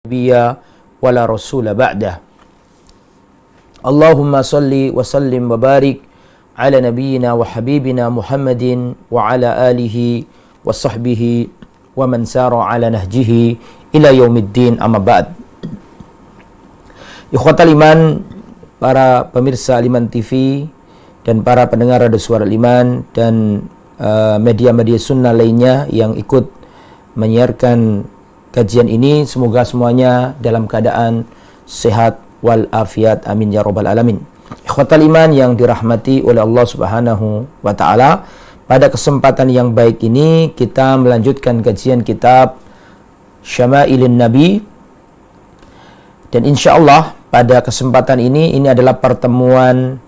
nabiyya wala rasula ba'dah. Allahumma salli wa sallim wa barik ala nabiyyina wa habibina Muhammadin wa ala alihi wa sahbihi wa man sara ala nahjihi ila yaumiddin, amma ba'd. Ikhwatal iman, para pemirsa Al-Iman TV dan para pendengar Radio Suara Al-Iman dan media-media sunnah lainnya yang ikut menyiarkan kajian ini, semoga semuanya dalam keadaan sehat walafiat, amin ya rabbal alamin. Ikhwatal iman yang dirahmati oleh Allah Subhanahu wa taala, pada kesempatan yang baik ini kita melanjutkan kajian kitab Syama'ilin Nabi, dan insyaallah pada kesempatan ini adalah pertemuan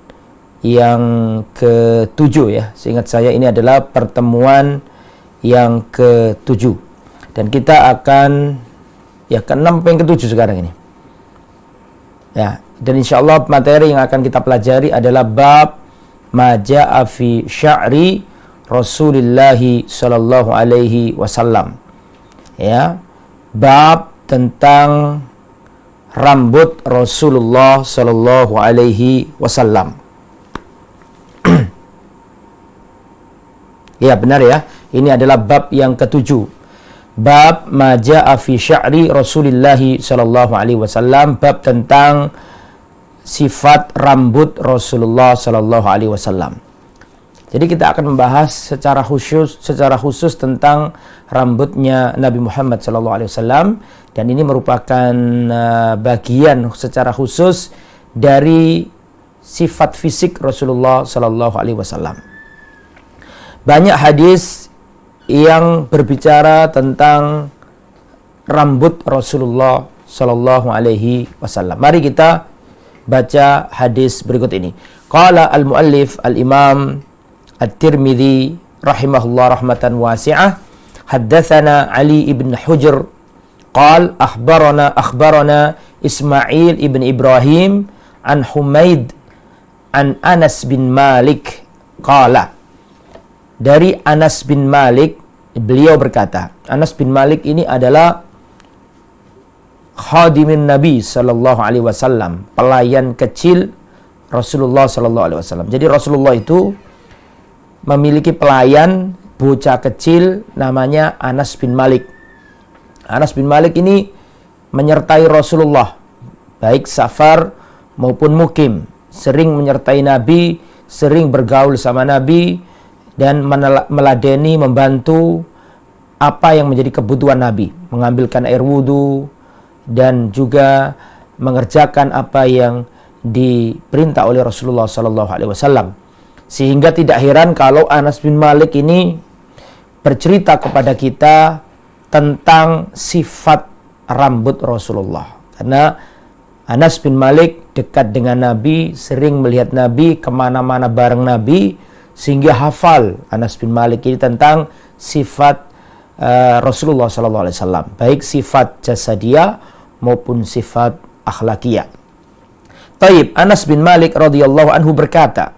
yang ke-7 ya. Seingat saya ini adalah pertemuan yang ke-7. Dan kita akan ya ke-6 yang ke-7 sekarang ini. Ya, dan insyaallah materi yang akan kita pelajari adalah bab ma jaa fi sya'ri Rasulullah sallallahu alaihi wasallam. Ya, bab tentang rambut Rasulullah sallallahu alaihi wasallam. Ya, benar ya. Ini adalah bab yang ke-7. Bab ma jaa fi sya'ri Rasulillah sallallahu alaihi wasallam, bab tentang sifat rambut Rasulullah sallallahu alaihi wasallam. Jadi kita akan membahas secara khusus tentang rambutnya Nabi Muhammad sallallahu alaihi wasallam, dan ini merupakan bagian secara khusus dari sifat fisik Rasulullah sallallahu alaihi wasallam. Banyak hadis yang berbicara tentang rambut Rasulullah sallallahu alaihi wasallam. Mari kita baca hadis berikut ini. Qala al-muallif al-Imam At-Tirmidzi rahimahullah rahmatan wasi'ah, haddatsana Ali ibn Hujr qala akhbarana Ismail ibn Ibrahim an Humaid an Anas bin Malik qala. Dari Anas bin Malik, beliau berkata, Anas bin Malik ini adalah khadimin Nabi sallallahu alaihi wasallam, pelayan kecil Rasulullah sallallahu alaihi wasallam. Jadi Rasulullah itu memiliki pelayan bocah kecil namanya Anas bin Malik. Anas bin Malik ini menyertai Rasulullah baik safar maupun mukim, sering menyertai Nabi, sering bergaul sama Nabi, dan meladeni, membantu apa yang menjadi kebutuhan Nabi, mengambilkan air wudhu dan juga mengerjakan apa yang diperintah oleh Rasulullah sallallahu alaihi wasallam. Sehingga tidak heran kalau Anas bin Malik ini bercerita kepada kita tentang sifat rambut Rasulullah. Karena Anas bin Malik dekat dengan Nabi, sering melihat Nabi, kemana-mana bareng Nabi, sehingga hafal Anas bin Malik ini tentang sifat Rasulullah sallallahu alaihi wasallam, baik sifat jasadiyah maupun sifat akhlakiyah. Taib, Anas bin Malik radhiyallahu anhu berkata,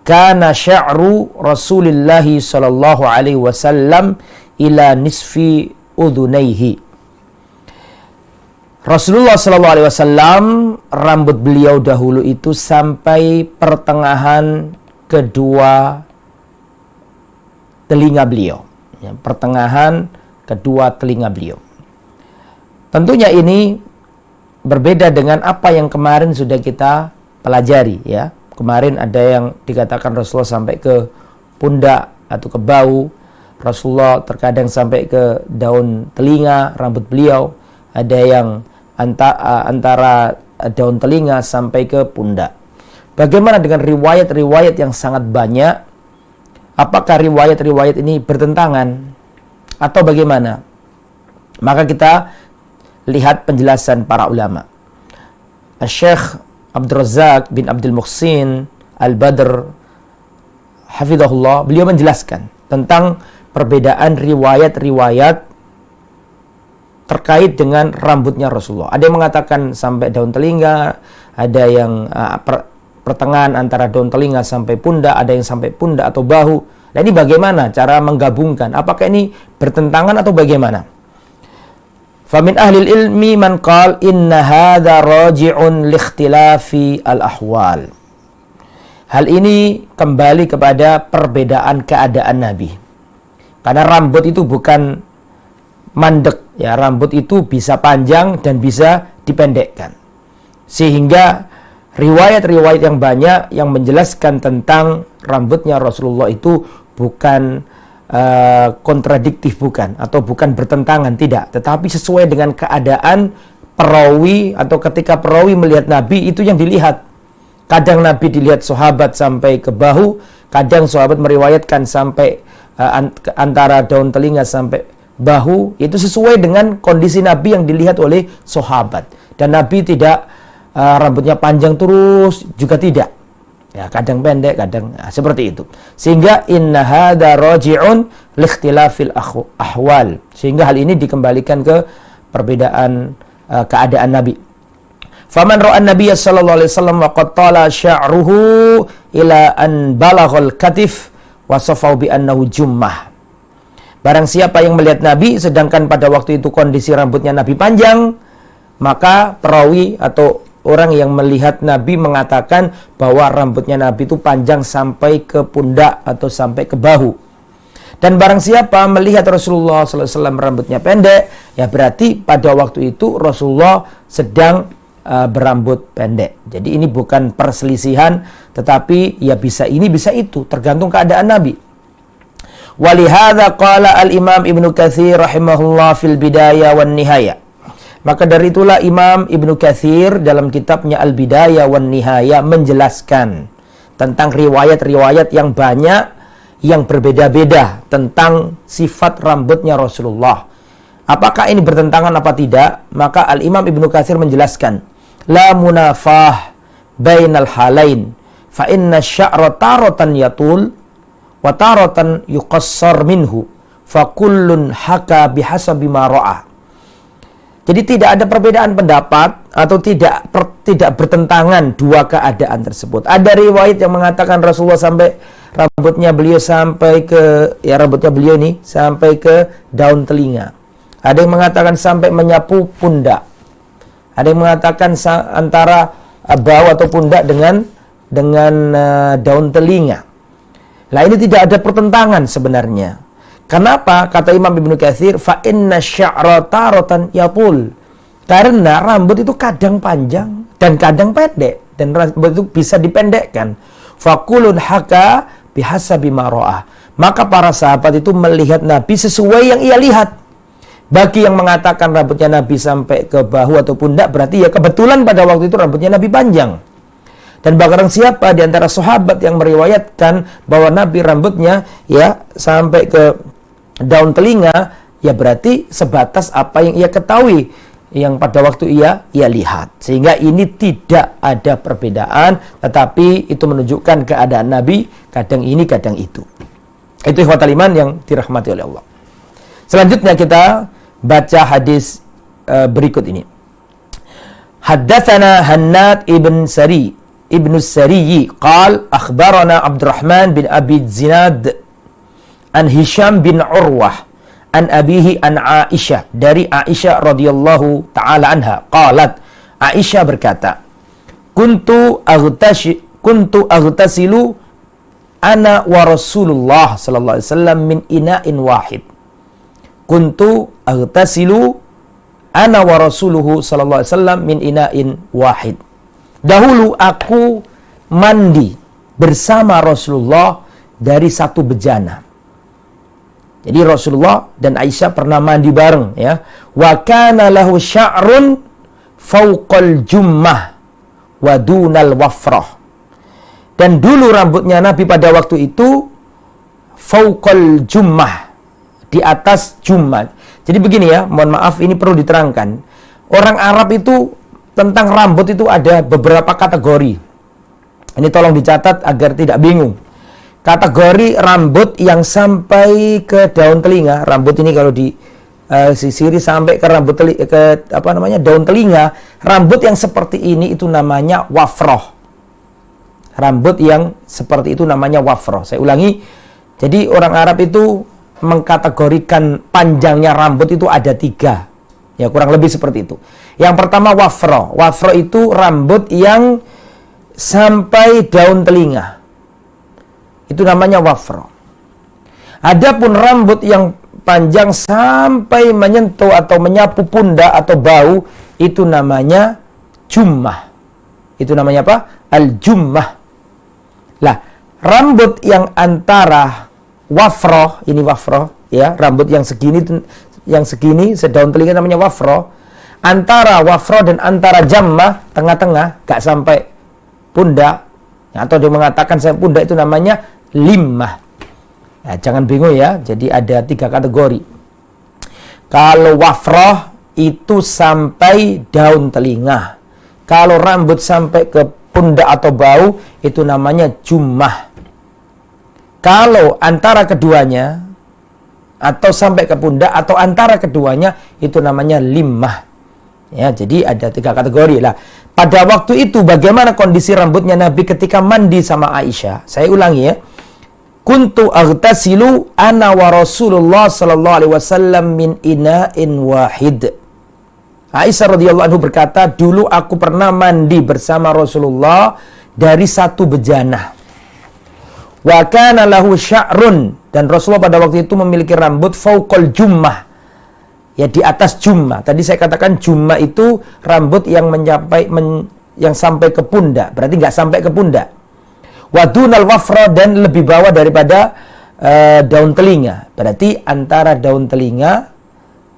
kana sya'ru Rasulillah sallallahu alaihi wasallam ila nisfi udhunaihi. Rasulullah sallallahu alaihi wasallam, rambut beliau dahulu itu sampai pertengahan kedua telinga beliau, ya, pertengahan kedua telinga beliau. Tentunya ini berbeda dengan apa yang kemarin sudah kita pelajari ya. Kemarin ada yang dikatakan Rasulullah sampai ke pundak atau ke bahu. Rasulullah terkadang sampai ke daun telinga rambut beliau. Ada yang antara daun telinga sampai ke pundak. Bagaimana dengan riwayat-riwayat yang sangat banyak? Apakah riwayat-riwayat ini bertentangan atau bagaimana? Maka kita lihat penjelasan para ulama. Syekh Abdul Razak bin Abdul Muhsin Al-Badr hafizahullah, beliau menjelaskan tentang perbedaan riwayat-riwayat terkait dengan rambutnya Rasulullah. Ada yang mengatakan sampai daun telinga, ada yang pertengahan antara daun telinga sampai pundak, ada yang sampai pundak atau bahu. Nah, ini bagaimana cara menggabungkan? Apakah ini bertentangan atau bagaimana? Famin ahlil ilmi man qal inna hadha raji'un liikhtilafi al-ahwal. Hal ini kembali kepada perbedaan keadaan Nabi. Karena rambut itu bukan mandek, ya, rambut itu bisa panjang dan bisa dipendekkan. Sehingga riwayat-riwayat yang banyak yang menjelaskan tentang rambutnya Rasulullah itu bukan kontradiktif, bukan, atau bukan bertentangan, tidak, tetapi sesuai dengan keadaan perawi, atau ketika perawi melihat Nabi itu yang dilihat. Kadang Nabi dilihat sahabat sampai ke bahu, kadang sahabat meriwayatkan sampai antara daun telinga sampai bahu. Itu sesuai dengan kondisi Nabi yang dilihat oleh sahabat. Dan Nabi tidak rambutnya panjang terus, juga tidak. Ya, kadang pendek, kadang seperti itu. Sehingga inna hadza raji'un liikhtilafil ahwal. Sehingga hal ini dikembalikan ke perbedaan keadaan Nabi. Faman ra'a an-nabiy sallallahu alaihi wasallam wa qad tala sya'ruhu ila an balaghal katif wasafau bi annahu jummah. Barang siapa yang melihat Nabi sedangkan pada waktu itu kondisi rambutnya Nabi panjang, maka perawi atau orang yang melihat Nabi mengatakan bahwa rambutnya Nabi itu panjang sampai ke pundak atau sampai ke bahu. Dan barang siapa melihat Rasulullah SAW rambutnya pendek, ya berarti pada waktu itu Rasulullah sedang berambut pendek. Jadi ini bukan perselisihan, tetapi ya bisa ini bisa itu, tergantung keadaan Nabi. Walihada qala al-Imam Ibnu Katsir rahimahullah fil Bidayah wan Nihayah. Maka dari itulah Imam Ibnu Katsir dalam kitabnya Al-Bidayah wan Nihayah menjelaskan tentang riwayat-riwayat yang banyak yang berbeda-beda tentang sifat rambutnya Rasulullah. Apakah ini bertentangan apa tidak? Maka Al-Imam Ibnu Katsir menjelaskan, la munafah bainal halain fa inna sya'ra taratan yatul wa taratan yuqassar minhu fa kullun haka bihasabi ma ra'a. Jadi tidak ada perbedaan pendapat atau tidak bertentangan dua keadaan tersebut. Ada riwayat yang mengatakan Rasulullah sampai rambutnya beliau sampai ke, ya rambutnya beliau ini sampai ke daun telinga. Ada yang mengatakan sampai menyapu pundak. Ada yang mengatakan antara bahu atau pundak dengan daun telinga. Nah, ini tidak ada pertentangan sebenarnya. Kenapa? Kata Imam Ibnu Katsir, fa inna sya'ra taratan yatul. Karena rambut itu kadang panjang dan kadang pendek, dan rambut itu bisa dipendekkan. Fakulun haka bihasabi ma ra'a. Maka para sahabat itu melihat Nabi sesuai yang ia lihat. Bagi yang mengatakan rambutnya Nabi sampai ke bahu atau pundak, berarti ya kebetulan pada waktu itu rambutnya Nabi panjang. Dan barang siapa di antara sahabat yang meriwayatkan bahwa Nabi rambutnya ya sampai ke daun telinga, ya berarti sebatas apa yang ia ketahui, yang pada waktu ia lihat. Sehingga ini tidak ada perbedaan, tetapi itu menunjukkan keadaan Nabi, kadang ini, kadang itu. Itu ikhwatal iman yang dirahmati oleh Allah. Selanjutnya kita baca hadis berikut ini. Haddatsana Hannad ibn Sari qal akhbarana Abdurrahman bin Abi Zinad an Hisham bin Urwah an abihi an Aisyah, dari Aisyah radhiyallahu taala anha qalat, Aisyah berkata, kuntu aghtasilu ana wa Rasulullah sallallahu alaihi wasallam min ina'in wahid. Kuntu aghtasilu ana wa rasuluhu sallallahu alaihi wasallam min ina'in wahid. Dahulu aku mandi bersama Rasulullah dari satu bejana. Jadi Rasulullah dan Aisyah pernah mandi bareng, ya. Wa kana lahu sya'run fawqal jummah wa dunal wafrah. Dan dulu rambutnya Nabi pada waktu itu fawqal jummah, di atas jummah. Jadi begini ya, mohon maaf ini perlu diterangkan. Orang Arab itu tentang rambut itu ada beberapa kategori. Ini tolong dicatat agar tidak bingung. Kategori rambut yang sampai ke daun telinga, rambut ini kalau di sisiri sampai ke daun telinga, rambut yang seperti ini itu namanya wafroh. Rambut yang seperti itu namanya wafroh. Saya ulangi. Jadi orang Arab itu mengkategorikan panjangnya rambut itu ada 3. Ya, kurang lebih seperti itu. Yang pertama wafro. Wafro itu rambut yang sampai daun telinga. Itu namanya wafro. Adapun rambut yang panjang sampai menyentuh atau menyapu pundak atau bahu, itu namanya jummah. Itu namanya apa? Al-jummah. Lah, rambut yang antara wafro, ini wafro, ya, rambut yang segini sedaun telinga namanya wafro. Antara wafro dan antara jammah, tengah-tengah, gak sampai pundak, atau dia mengatakan sampai pundak, itu namanya limmah. Ya, jangan bingung ya, jadi ada 3 kategori. Kalau wafroh itu sampai daun telinga. Kalau rambut sampai ke pundak atau bahu, itu namanya jummah. Kalau antara keduanya, atau sampai ke pundak, atau antara keduanya, itu namanya limmah. Ya, jadi ada 3 kategori lah. Pada waktu itu bagaimana kondisi rambutnya Nabi ketika mandi sama Aisyah? Saya ulangi ya. Kuntu aghtasilu ana wa Rasulullah sallallahu alaihi wasallam min ina'in wahid. Aisyah radhiyallahu anhu berkata, dulu aku pernah mandi bersama Rasulullah dari satu bejana. Wa kana lahu sya'run, dan Rasulullah pada waktu itu memiliki rambut fauqal jummah. Ya, di atas jummah. Tadi saya katakan jummah itu rambut yang yang sampai ke pundak, berarti nggak sampai ke pundak. Wadunal wafra, dan lebih bawah daripada daun telinga. Berarti antara daun telinga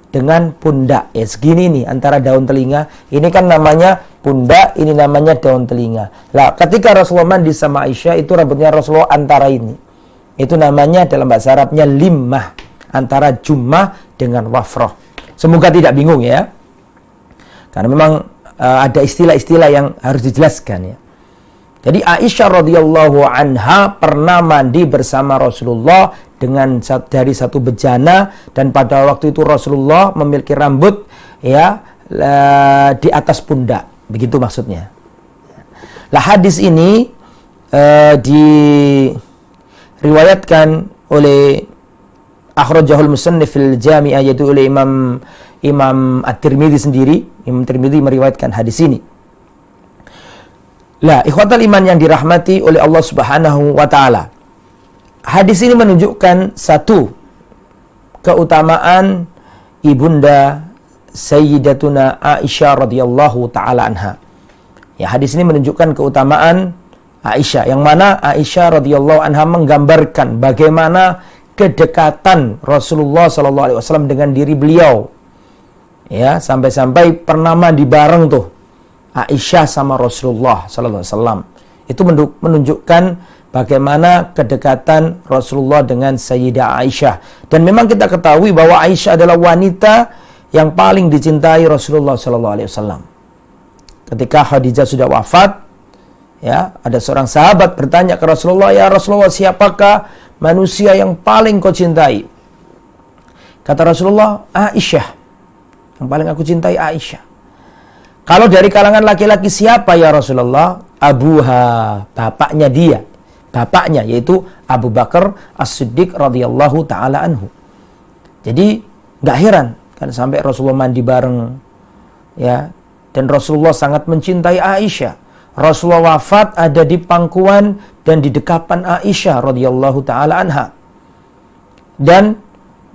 dengan pundak. Ya, segini nih antara daun telinga. Ini kan namanya pundak, ini namanya daun telinga. Lah, ketika Rasulullah mandi sama Aisyah, itu rambutnya Rasulullah antara ini. Itu namanya dalam bahasa Arabnya limmah, antara jummah dengan wafroh. Semoga tidak bingung ya. Karena memang ada istilah-istilah yang harus dijelaskan ya. Jadi Aisyah radhiyallahu anha pernah mandi bersama Rasulullah dari satu bejana, dan pada waktu itu Rasulullah memiliki rambut ya di atas pundak, begitu maksudnya. Lah, hadis ini diriwayatkan oleh akhrajahul musannif fil jami'ah, yaitu oleh Imam At-Tirmidzi sendiri. Imam Tirmidzi meriwayatkan hadis ini. Lah, ikhwatal iman yang dirahmati oleh Allah Subhanahu wa taala. Hadis ini menunjukkan satu keutamaan ibunda Sayyidatuna Aisyah radhiyallahu taala anha. Ya, hadis ini menunjukkan keutamaan Aisyah, yang mana Aisyah radhiyallahu anha menggambarkan bagaimana kedekatan Rasulullah sallallahu alaihi wasallam dengan diri beliau. Ya, sampai-sampai pernah mandi bareng tuh Aisyah sama Rasulullah sallallahu alaihi wasallam. Itu menunjukkan bagaimana kedekatan Rasulullah dengan Sayyidah Aisyah. Dan memang kita ketahui bahwa Aisyah adalah wanita yang paling dicintai Rasulullah sallallahu alaihi wasallam. Ketika Khadijah sudah wafat, ya, ada seorang sahabat bertanya ke Rasulullah, "Ya Rasulullah, siapakah manusia yang paling kau cintai?" Kata Rasulullah, "Aisyah. Yang paling aku cintai Aisyah." Kalau dari kalangan laki-laki siapa ya Rasulullah? Abuha, bapaknya dia. Bapaknya yaitu Abu Bakar As-Siddiq radhiyallahu taala anhu. Jadi nggak heran kan sampai Rasulullah mandi bareng, ya. Dan Rasulullah sangat mencintai Aisyah. Rasulullah wafat ada di pangkuan dan di dekapan Aisyah radhiyallahu taala anha. Dan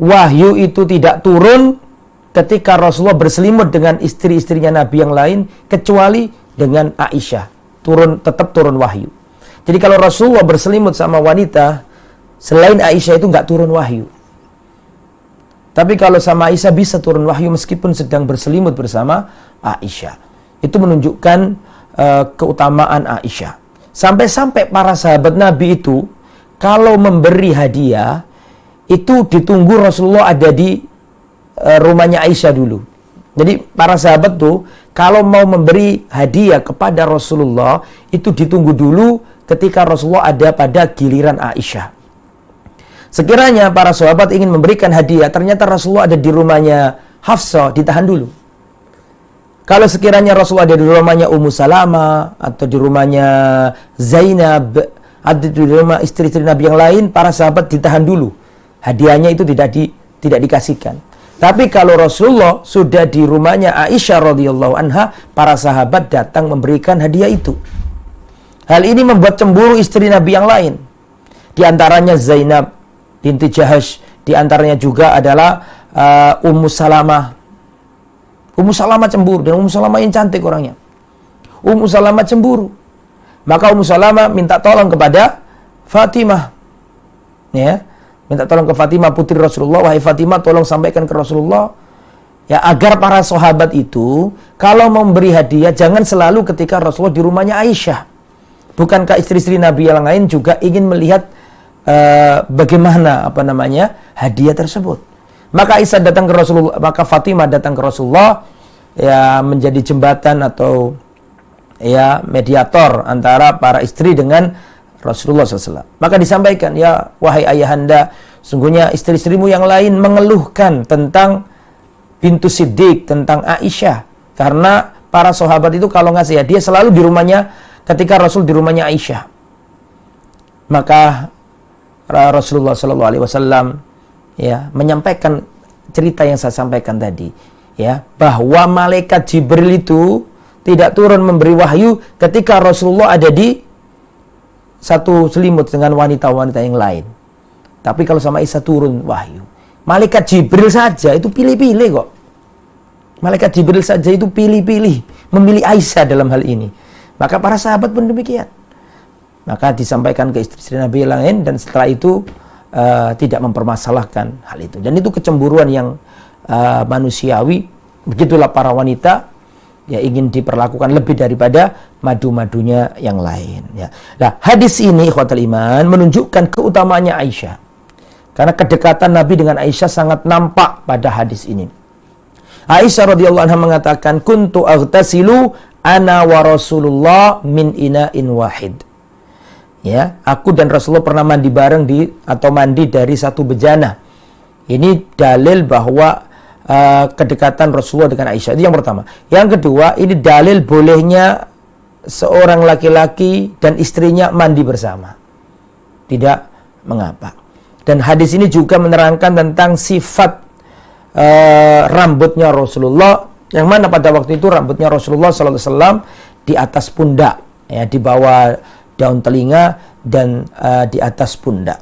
wahyu itu tidak turun ketika Rasulullah berselimut dengan istri-istrinya Nabi yang lain, kecuali dengan Aisyah. Tetap turun wahyu. Jadi kalau Rasulullah berselimut sama wanita selain Aisyah itu nggak turun wahyu. Tapi kalau sama Aisyah bisa turun wahyu meskipun sedang berselimut bersama Aisyah. Itu menunjukkan keutamaan Aisyah. Sampai-sampai para sahabat Nabi itu kalau memberi hadiah itu ditunggu Rasulullah ada di rumahnya Aisyah dulu. Jadi para sahabat tuh kalau mau memberi hadiah kepada Rasulullah itu ditunggu dulu ketika Rasulullah ada pada giliran Aisyah. Sekiranya para sahabat ingin memberikan hadiah, ternyata Rasulullah ada di rumahnya Hafsah, ditahan dulu. Kalau sekiranya Rasulullah ada di rumahnya Ummu Salamah atau di rumahnya Zainab atau di rumah istri-istri Nabi yang lain, para sahabat ditahan dulu. Hadiahnya itu tidak dikasihkan. Tapi kalau Rasulullah sudah di rumahnya Aisyah radhiyallahu anha, para sahabat datang memberikan hadiah itu. Hal ini membuat cemburu istri Nabi yang lain. Di antaranya Zainab binti Jahash, di antaranya juga adalah Ummu Salamah. Ummu Salamah cemburu, dan Ummu Salamah yang cantik orangnya. Ummu Salamah cemburu. Maka Ummu Salamah minta tolong kepada Fatimah. Ya, minta tolong ke Fatimah putri Rasulullah, wahai Fatimah tolong sampaikan ke Rasulullah ya agar para sahabat itu kalau memberi hadiah jangan selalu ketika Rasulullah di rumahnya Aisyah. Bukankah istri-istri Nabi yang lain juga ingin melihat bagaimana hadiah tersebut? Maka Aisyah datang ke Rasulullah, maka Fatimah datang ke Rasulullah ya menjadi jembatan atau ya mediator antara para istri dengan Rasulullah SAW. Maka disampaikan, ya wahai ayahanda, sungguhnya istri-istrimu yang lain mengeluhkan tentang bintu Siddiq, tentang Aisyah. Karena para sahabat itu kalau ngasih hadiah selalu di rumahnya, ketika Rasul di rumahnya Aisyah. Maka Rasulullah SAW ya menyampaikan cerita yang saya sampaikan tadi, ya bahwa malaikat Jibril itu tidak turun memberi wahyu ketika Rasulullah ada di satu selimut dengan wanita-wanita yang lain. Tapi kalau sama Aisyah turun wahyu. Malaikat Jibril saja itu pilih-pilih kok. Malaikat Jibril saja itu pilih-pilih, memilih Aisyah dalam hal ini. Maka para sahabat pun demikian. Maka disampaikan ke istri-istri Nabi yang lain, dan setelah itu tidak mempermasalahkan hal itu. Dan itu kecemburuan yang manusiawi. Begitulah para wanita ya ingin diperlakukan lebih daripada madu-madunya yang lain ya. Nah, hadis ini ikhwatal iman menunjukkan keutamaannya Aisyah. Karena kedekatan Nabi dengan Aisyah sangat nampak pada hadis ini. Aisyah radhiyallahu anha mengatakan, "Kuntu aghtasilu ana wa Rasulullah min ina'in wahid." Ya, aku dan Rasulullah pernah mandi bareng atau mandi dari satu bejana. Ini dalil bahwa kedekatan Rasulullah dengan Aisyah. Itu yang pertama. Yang kedua, ini dalil bolehnya seorang laki-laki dan istrinya mandi bersama. Tidak mengapa. Dan hadis ini juga menerangkan tentang sifat rambutnya Rasulullah, yang mana pada waktu itu rambutnya Rasulullah SAW di atas pundak, ya, di bawah daun telinga dan di atas pundak.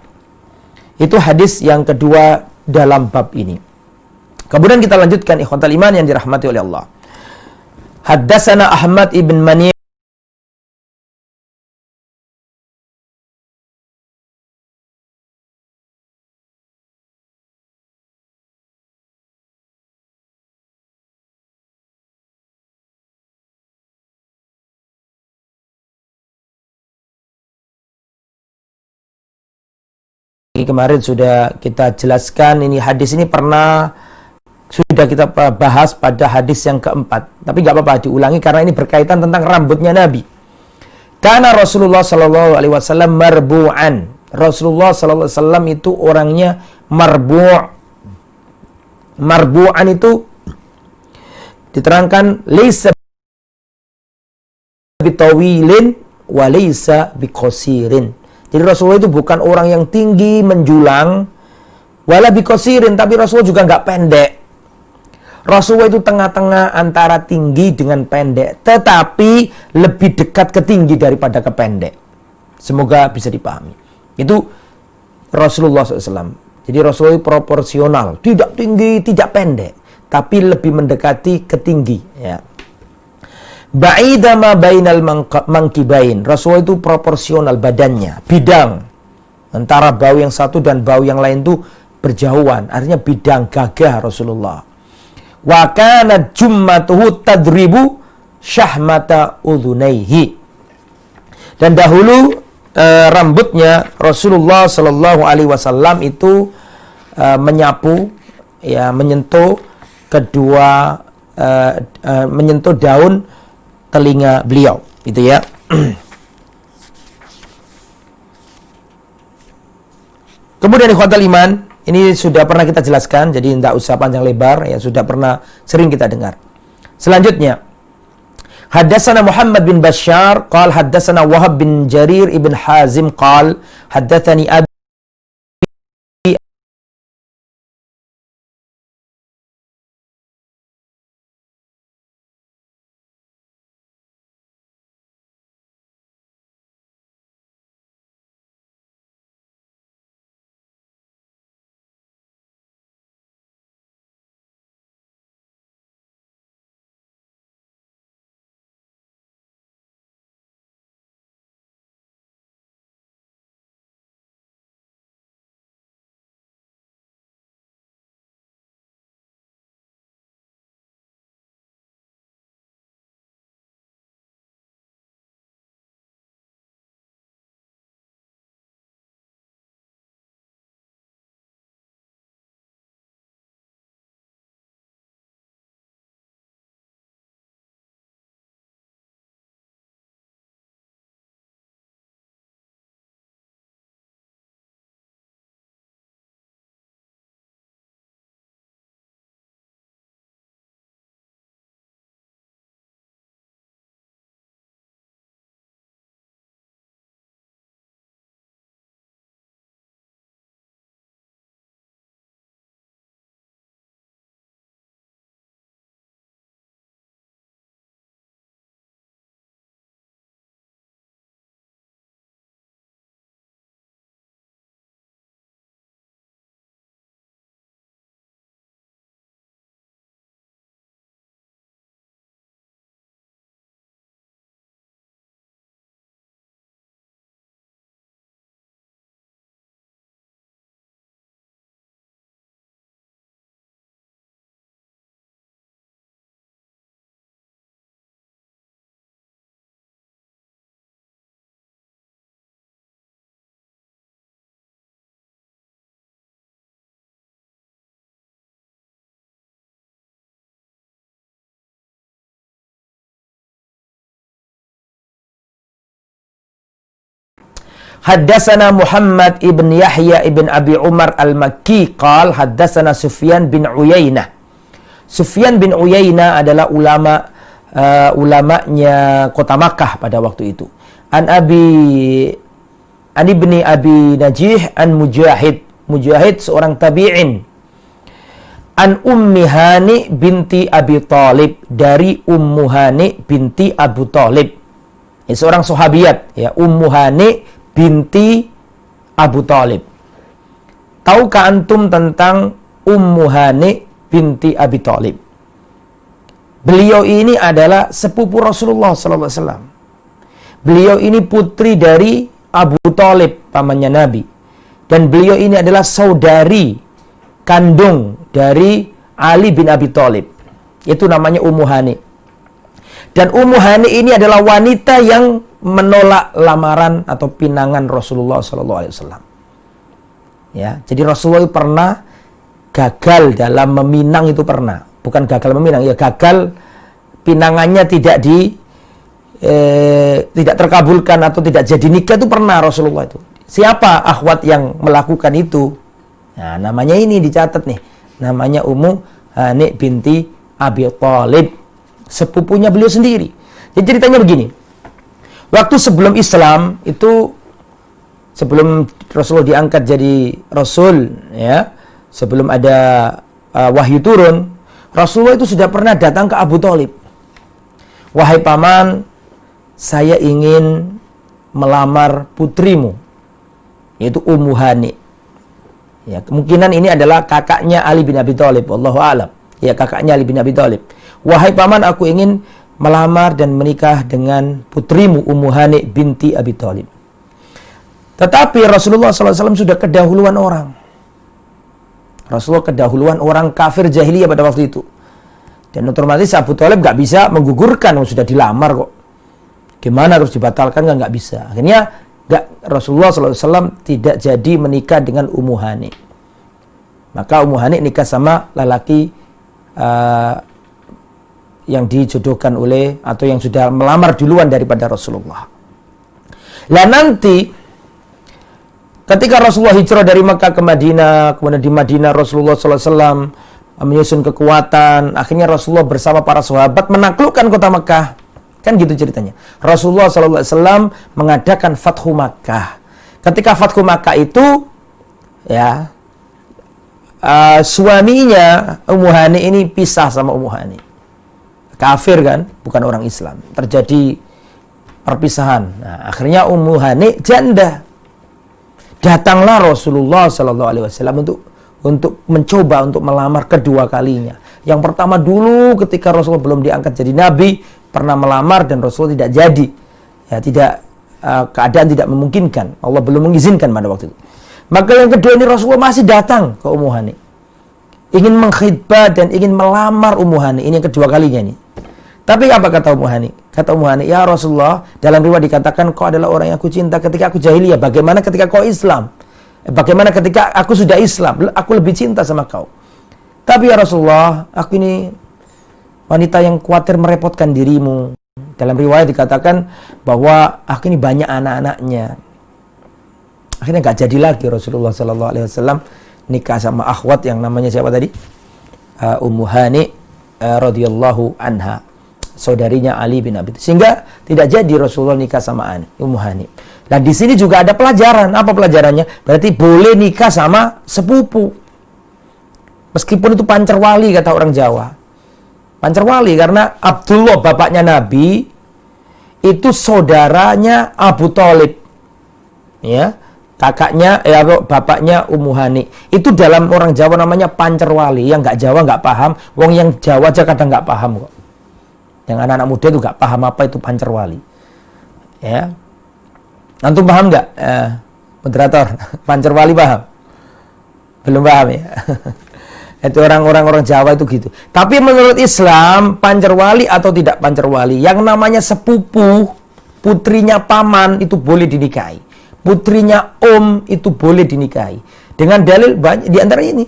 Itu hadis yang kedua dalam bab ini. Kemudian kita lanjutkan ikhwatal iman yang dirahmati oleh Allah. Haddatsana Ahmad ibn Mani' kemarin sudah kita jelaskan, ini hadis ini sudah kita bahas pada hadis yang keempat. Tapi nggak apa-apa diulangi karena ini berkaitan tentang rambutnya Nabi. Karena Rasulullah Shallallahu Alaihi Wasallam marbu'an. Rasulullah Shallallahu Alaihi Wasallam itu orangnya marbu'. Marbu'an itu diterangkan laisa bitawilin wa laisa biqasirin. Jadi Rasulullah itu bukan orang yang tinggi menjulang, wala biqasirin, tapi Rasulullah juga nggak pendek. Rasulullah itu tengah-tengah antara tinggi dengan pendek, tetapi lebih dekat ke tinggi daripada ke pendek. Semoga bisa dipahami. Itu Rasulullah SAW. Jadi Rasulullah itu proporsional, tidak tinggi, tidak pendek, tapi lebih mendekati ke tinggi. Ya. Ba'ida ma bainal mangkibain. Rasulullah itu proporsional badannya, bidang. Antara bau yang satu dan bau yang lain itu berjauhan. Artinya bidang gagah Rasulullah. Wa kana jummatuhu tadribu syahmata udhunaihi. Dan dahulu rambutnya Rasulullah Sallallahu Alaihi Wasallam itu menyapu, ya, menyentuh menyentuh daun telinga beliau, itu ya. Kemudian ikhwatal iman, ini sudah pernah kita jelaskan, jadi tidak usah panjang lebar, ya, sudah pernah sering kita dengar. Selanjutnya, haddatsana Muhammad bin Bashar qal haddatsana Wahab bin Jarir ibn Hazim qal haddatsani Haddatsana Muhammad ibn Yahya ibn Abi Umar al-Makki qal haddatsana Sufyan bin Uyainah. Sufyan bin Uyainah adalah ulamanya kota Makkah pada waktu itu. An ibni Abi Najih an Mujahid seorang tabi'in. An Ummi Hani binti Abi Thalib, dari Ummu Hani binti Abu Thalib. Ini seorang sahabiat ya, Ummu Hani binti Abu Thalib. Tahukah antum tentang Ummu Hani binti Abi Thalib? Beliau ini adalah sepupu Rasulullah sallallahu alaihi wasallam. Beliau ini putri dari Abu Thalib, pamannya Nabi. Dan beliau ini adalah saudari kandung dari Ali bin Abi Thalib. Itu namanya Ummu Hani. Dan Ummu Hani ini adalah wanita yang menolak lamaran atau pinangan Rasulullah sallallahu alaihi wasallam. Ya, jadi Rasulullah pernah gagal dalam meminang, itu pernah. Bukan gagal meminang, ya gagal pinangannya tidak terkabulkan atau tidak jadi nikah, itu pernah Rasulullah itu. Siapa akhwat yang melakukan itu? Nah, namanya ini dicatat nih. Namanya Ummu Hani binti Abi Thalib, sepupunya beliau sendiri. Jadi ceritanya begini. Waktu sebelum Islam itu, sebelum Rasulullah diangkat jadi Rasul, ya, sebelum ada wahyu turun, Rasulullah itu sudah pernah datang ke Abu Thalib. Wahai paman, saya ingin melamar putrimu, yaitu Ummu Hani. Ya, kemungkinan ini adalah kakaknya Ali bin Abi Thalib, wallahu a'lam. Ya, kakaknya Ali bin Abi Thalib. Wahai paman, aku ingin melamar dan menikah dengan putrimu Ummu Hani binti Abi Thalib. Tetapi Rasulullah SAW sudah kedahuluan orang. Rasulullah kedahuluan orang kafir jahiliyah pada waktu itu. Dan otomatis Abu Thalib gak bisa menggugurkan, sudah dilamar kok. Gimana harus dibatalkan? Nggak bisa. Akhirnya Rasulullah SAW tidak jadi menikah dengan Ummu Hani. Maka Ummu Hani nikah sama lelaki yang dijodohkan oleh, atau yang sudah melamar duluan daripada Rasulullah. Lah nanti ketika Rasulullah hijrah dari Makkah ke Madinah, kemudian di Madinah Rasulullah SAW menyusun kekuatan, akhirnya Rasulullah bersama para sahabat menaklukkan kota Makkah. Kan gitu ceritanya. Rasulullah SAW mengadakan Fathu Makkah. Ketika Fathu Makkah itu, ya, suaminya Ummu Hani ini pisah sama Ummu Hani. Kafir kan, bukan orang Islam. Terjadi perpisahan. Nah, akhirnya Ummu Hani janda. Datanglah Rasulullah SAW untuk mencoba untuk melamar kedua kalinya. Yang pertama dulu ketika Rasulullah belum diangkat jadi nabi, pernah melamar dan Rasulullah tidak jadi. Ya, keadaan tidak memungkinkan. Allah belum mengizinkan pada waktu itu. Maka yang kedua ini Rasulullah masih datang ke Ummu Hani. Ingin mengkhidbah dan ingin melamar Ummu Hani. Ini yang kedua kalinya nih. Tapi apa kata Ummu Hani? Kata Ummu Hani, ya Rasulullah, dalam riwayat dikatakan kau adalah orang yang aku cinta ketika aku jahiliyah. Bagaimana ketika kau Islam? Bagaimana ketika aku sudah Islam? Aku lebih cinta sama kau. Tapi ya Rasulullah, aku ini wanita yang khawatir merepotkan dirimu. Dalam riwayat dikatakan bahwa aku ini banyak anak-anaknya. Akhirnya gak jadi lagi Rasulullah SAW nikah sama akhwat yang namanya siapa tadi? Ummu Hani radhiyallahu anha, saudarinya Ali bin Abi Thalib. Sehingga tidak jadi Rasulullah nikah sama Ummu Hani. Nah, di sini juga ada pelajaran. Apa pelajarannya? Berarti boleh nikah sama sepupu. Meskipun itu pancerwali kata orang Jawa. Pancerwali karena Abdullah bapaknya Nabi itu saudaranya Abu Thalib. Ya, kakaknya bapaknya Ummu Hani. Itu dalam orang Jawa namanya pancerwali. Yang nggak Jawa nggak paham, wong yang Jawa aja kadang nggak paham kok. Yang anak-anak muda itu nggak paham apa itu pancerwali. Ya. Antum paham nggak? Moderator, pancerwali paham? Belum paham ya? Itu orang Jawa itu gitu. Tapi menurut Islam, pancerwali atau tidak pancerwali, yang namanya sepupu, putrinya paman itu boleh dinikahi. Putrinya om itu boleh dinikahi. Dengan dalil banyak di antara ini.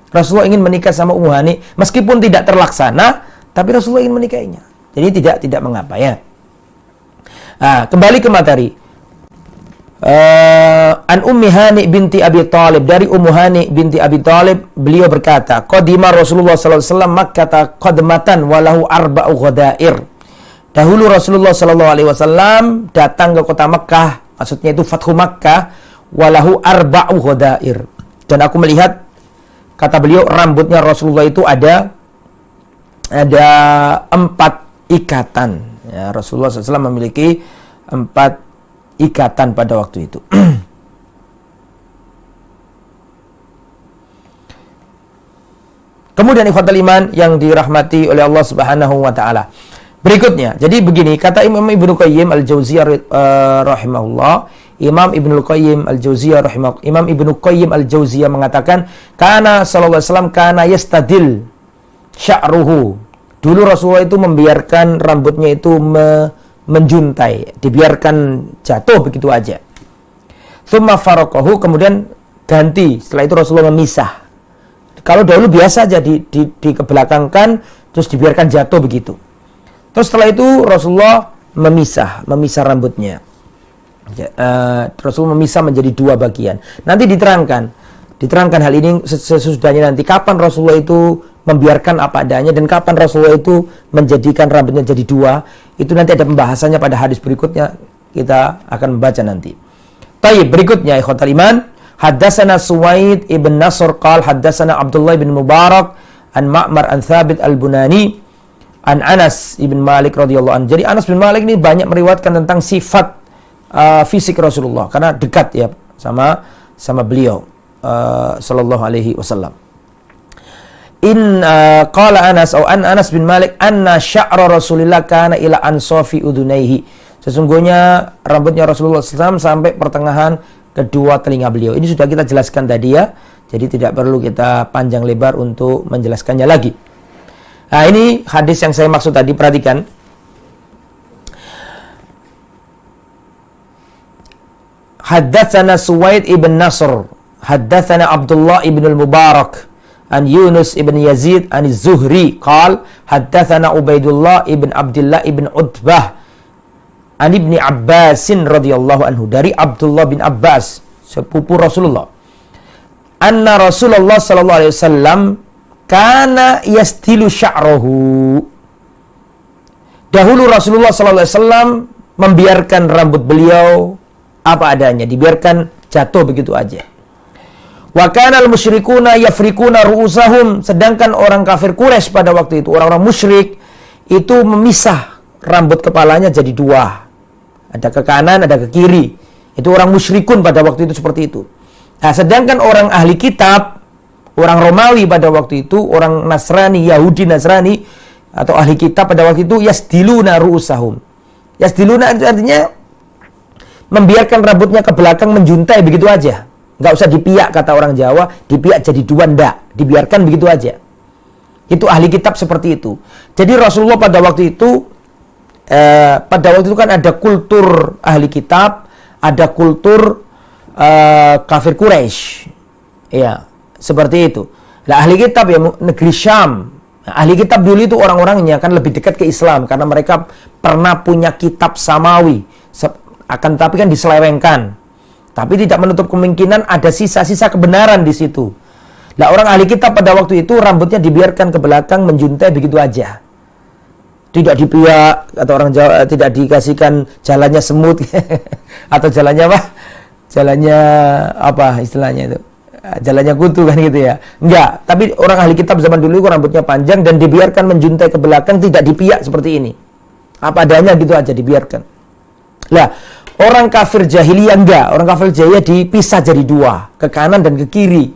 Rasulullah ingin menikah sama Ummu Hani, meskipun tidak terlaksana, tapi Rasulullah ingin menikahinya. Jadi tidak mengapa ya. Nah, kembali ke materi. An Ummi Hani binti Abi Thalib, dari Ummu Hani binti Abi Thalib, beliau berkata, qadima Rasulullah sallallahu alaihi wasallam Makkah qadmatan walahu arba'u ghadair. Dahulu Rasulullah sallallahu alaihi wasallam datang ke kota Makkah, maksudnya itu Fathu Makkah, walahu arba'u ghadair. Dan aku melihat, kata beliau, rambutnya Rasulullah itu ada 4 ikatan. Ya, Rasulullah SAW memiliki 4 ikatan pada waktu itu. Kemudian ikhwatal iman yang dirahmati oleh Allah Subhanahu wa taala. Berikutnya, jadi begini, kata Imam Ibnu Qayyim Al-Jauziyah rahimahullah, Imam Ibnu Qayyim Al-Jauziyah rahimahullah, Imam Ibnu Qayyim Al-Jauziyah mengatakan, kana sallallahu alaihi wasallam kana yastadil sya'ruhu. Dulu Rasulullah itu membiarkan rambutnya itu menjuntai, dibiarkan jatuh begitu aja. Tsumma faraqahu, kemudian ganti. Setelah itu Rasulullah memisah. Kalau dahulu biasa aja dikebelakangkan terus dibiarkan jatuh begitu. Terus setelah itu Rasulullah memisah rambutnya. Rasulullah memisah menjadi 2 bagian. Nanti diterangkan hal ini sesudahnya nanti, kapan Rasulullah itu membiarkan apa adanya dan kapan Rasulullah itu menjadikan rambutnya jadi 2. Itu nanti ada pembahasannya pada hadis berikutnya, kita akan membaca nanti. Taib, berikutnya ikhwatal iman, haddatsana Suwaid ibn Nasr qala haddatsana Abdullah bin Mubarak an Ma'mar an Thabit al-Bunani an Anas ibn Malik radhiyallahu anhu. Jadi Anas bin Malik ini banyak meriwayatkan tentang sifat fisik Rasulullah karena dekat ya sama beliau sallallahu alaihi wasallam. Qala Anas an Anas bin Malik anna sya'ra Rasulillah kana ila ansafi udunaihi. Sesungguhnya rambutnya Rasulullah SAW sampai pertengahan kedua telinga beliau. Ini sudah kita jelaskan tadi ya. Jadi tidak perlu kita panjang lebar untuk menjelaskannya lagi. Nah, ini hadis yang saya maksud tadi, perhatikan. Haddatsana Suwaid ibn Nasr, haddatsana Abdullah ibn al-Mubarak an Yunus ibn Yazid an Zuhri qal haddatsana Ubaidullah ibn Abdullah ibn Utbah an Ibni Abbasin radhiyallahu anhu, dari Abdullah bin Abbas sepupu Rasulullah, anna Rasulullah sallallahu alaihi wasallam kana yastilu sya'rahu. Dahulu Rasulullah sallallahu alaihi wasallam membiarkan rambut beliau apa adanya, dibiarkan jatuh begitu aja. Wa kana al-musyrikuna yafrikuna ru'usahum, sedangkan orang kafir Quraisy pada waktu itu, orang-orang musyrik itu memisah rambut kepalanya jadi 2. Ada ke kanan, ada ke kiri. Itu orang musyrikun pada waktu itu seperti itu. Nah, sedangkan orang ahli kitab, orang Romawi pada waktu itu, orang Nasrani, Yahudi Nasrani atau ahli kitab pada waktu itu yasdiluna ru'usahum. Yasdiluna artinya membiarkan rambutnya ke belakang menjuntai begitu aja. Nggak usah dipiak, kata orang Jawa, dipiak jadi 2, ndak, dibiarkan begitu aja. Itu ahli kitab seperti itu. Jadi Rasulullah pada waktu itu kan ada kultur ahli kitab, ada kultur kafir Quraisy. Ya, seperti itu. Nah, ahli kitab ya negeri Syam. Nah, ahli kitab dulu itu orang-orangnya kan lebih dekat ke Islam karena mereka pernah punya kitab samawi. Akan tapi kan diselewengkan. Tapi tidak menutup kemungkinan ada sisa-sisa kebenaran di situ. Nah, orang ahli kitab pada waktu itu rambutnya dibiarkan ke belakang menjuntai begitu aja. Tidak dipiak, atau orang Jawa tidak dikasihkan jalannya semut atau jalannya apa? Jalannya apa istilahnya itu? Jalannya kutu kan gitu ya. Enggak, tapi orang ahli kitab zaman dulu itu rambutnya panjang dan dibiarkan menjuntai ke belakang, tidak dipiak seperti ini. Apa adanya gitu aja dibiarkan. Lah, orang kafir jahiliyah enggak. Orang kafir jahiliyah dipisah jadi 2, ke kanan dan ke kiri.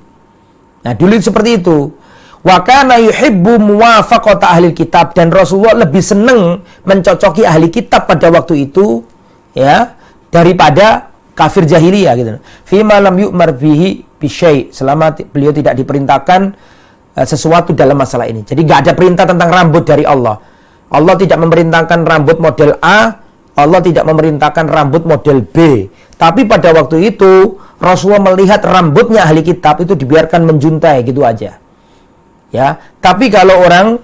Nah, dulu itu seperti itu. Wa kana yuhibbu muwafaqata ahli kitab, dan Rasulullah lebih senang mencocoki ahli kitab pada waktu itu ya daripada kafir jahiliyah gitu. Fi ma lam yu'mar bihi bisyai, selama beliau tidak diperintahkan sesuatu dalam masalah ini. Jadi enggak ada perintah tentang rambut dari Allah. Allah tidak memerintahkan rambut model A, Allah tidak memerintahkan rambut model B. Tapi pada waktu itu Rasulullah melihat rambutnya ahli kitab itu dibiarkan menjuntai gitu aja. Ya, tapi kalau orang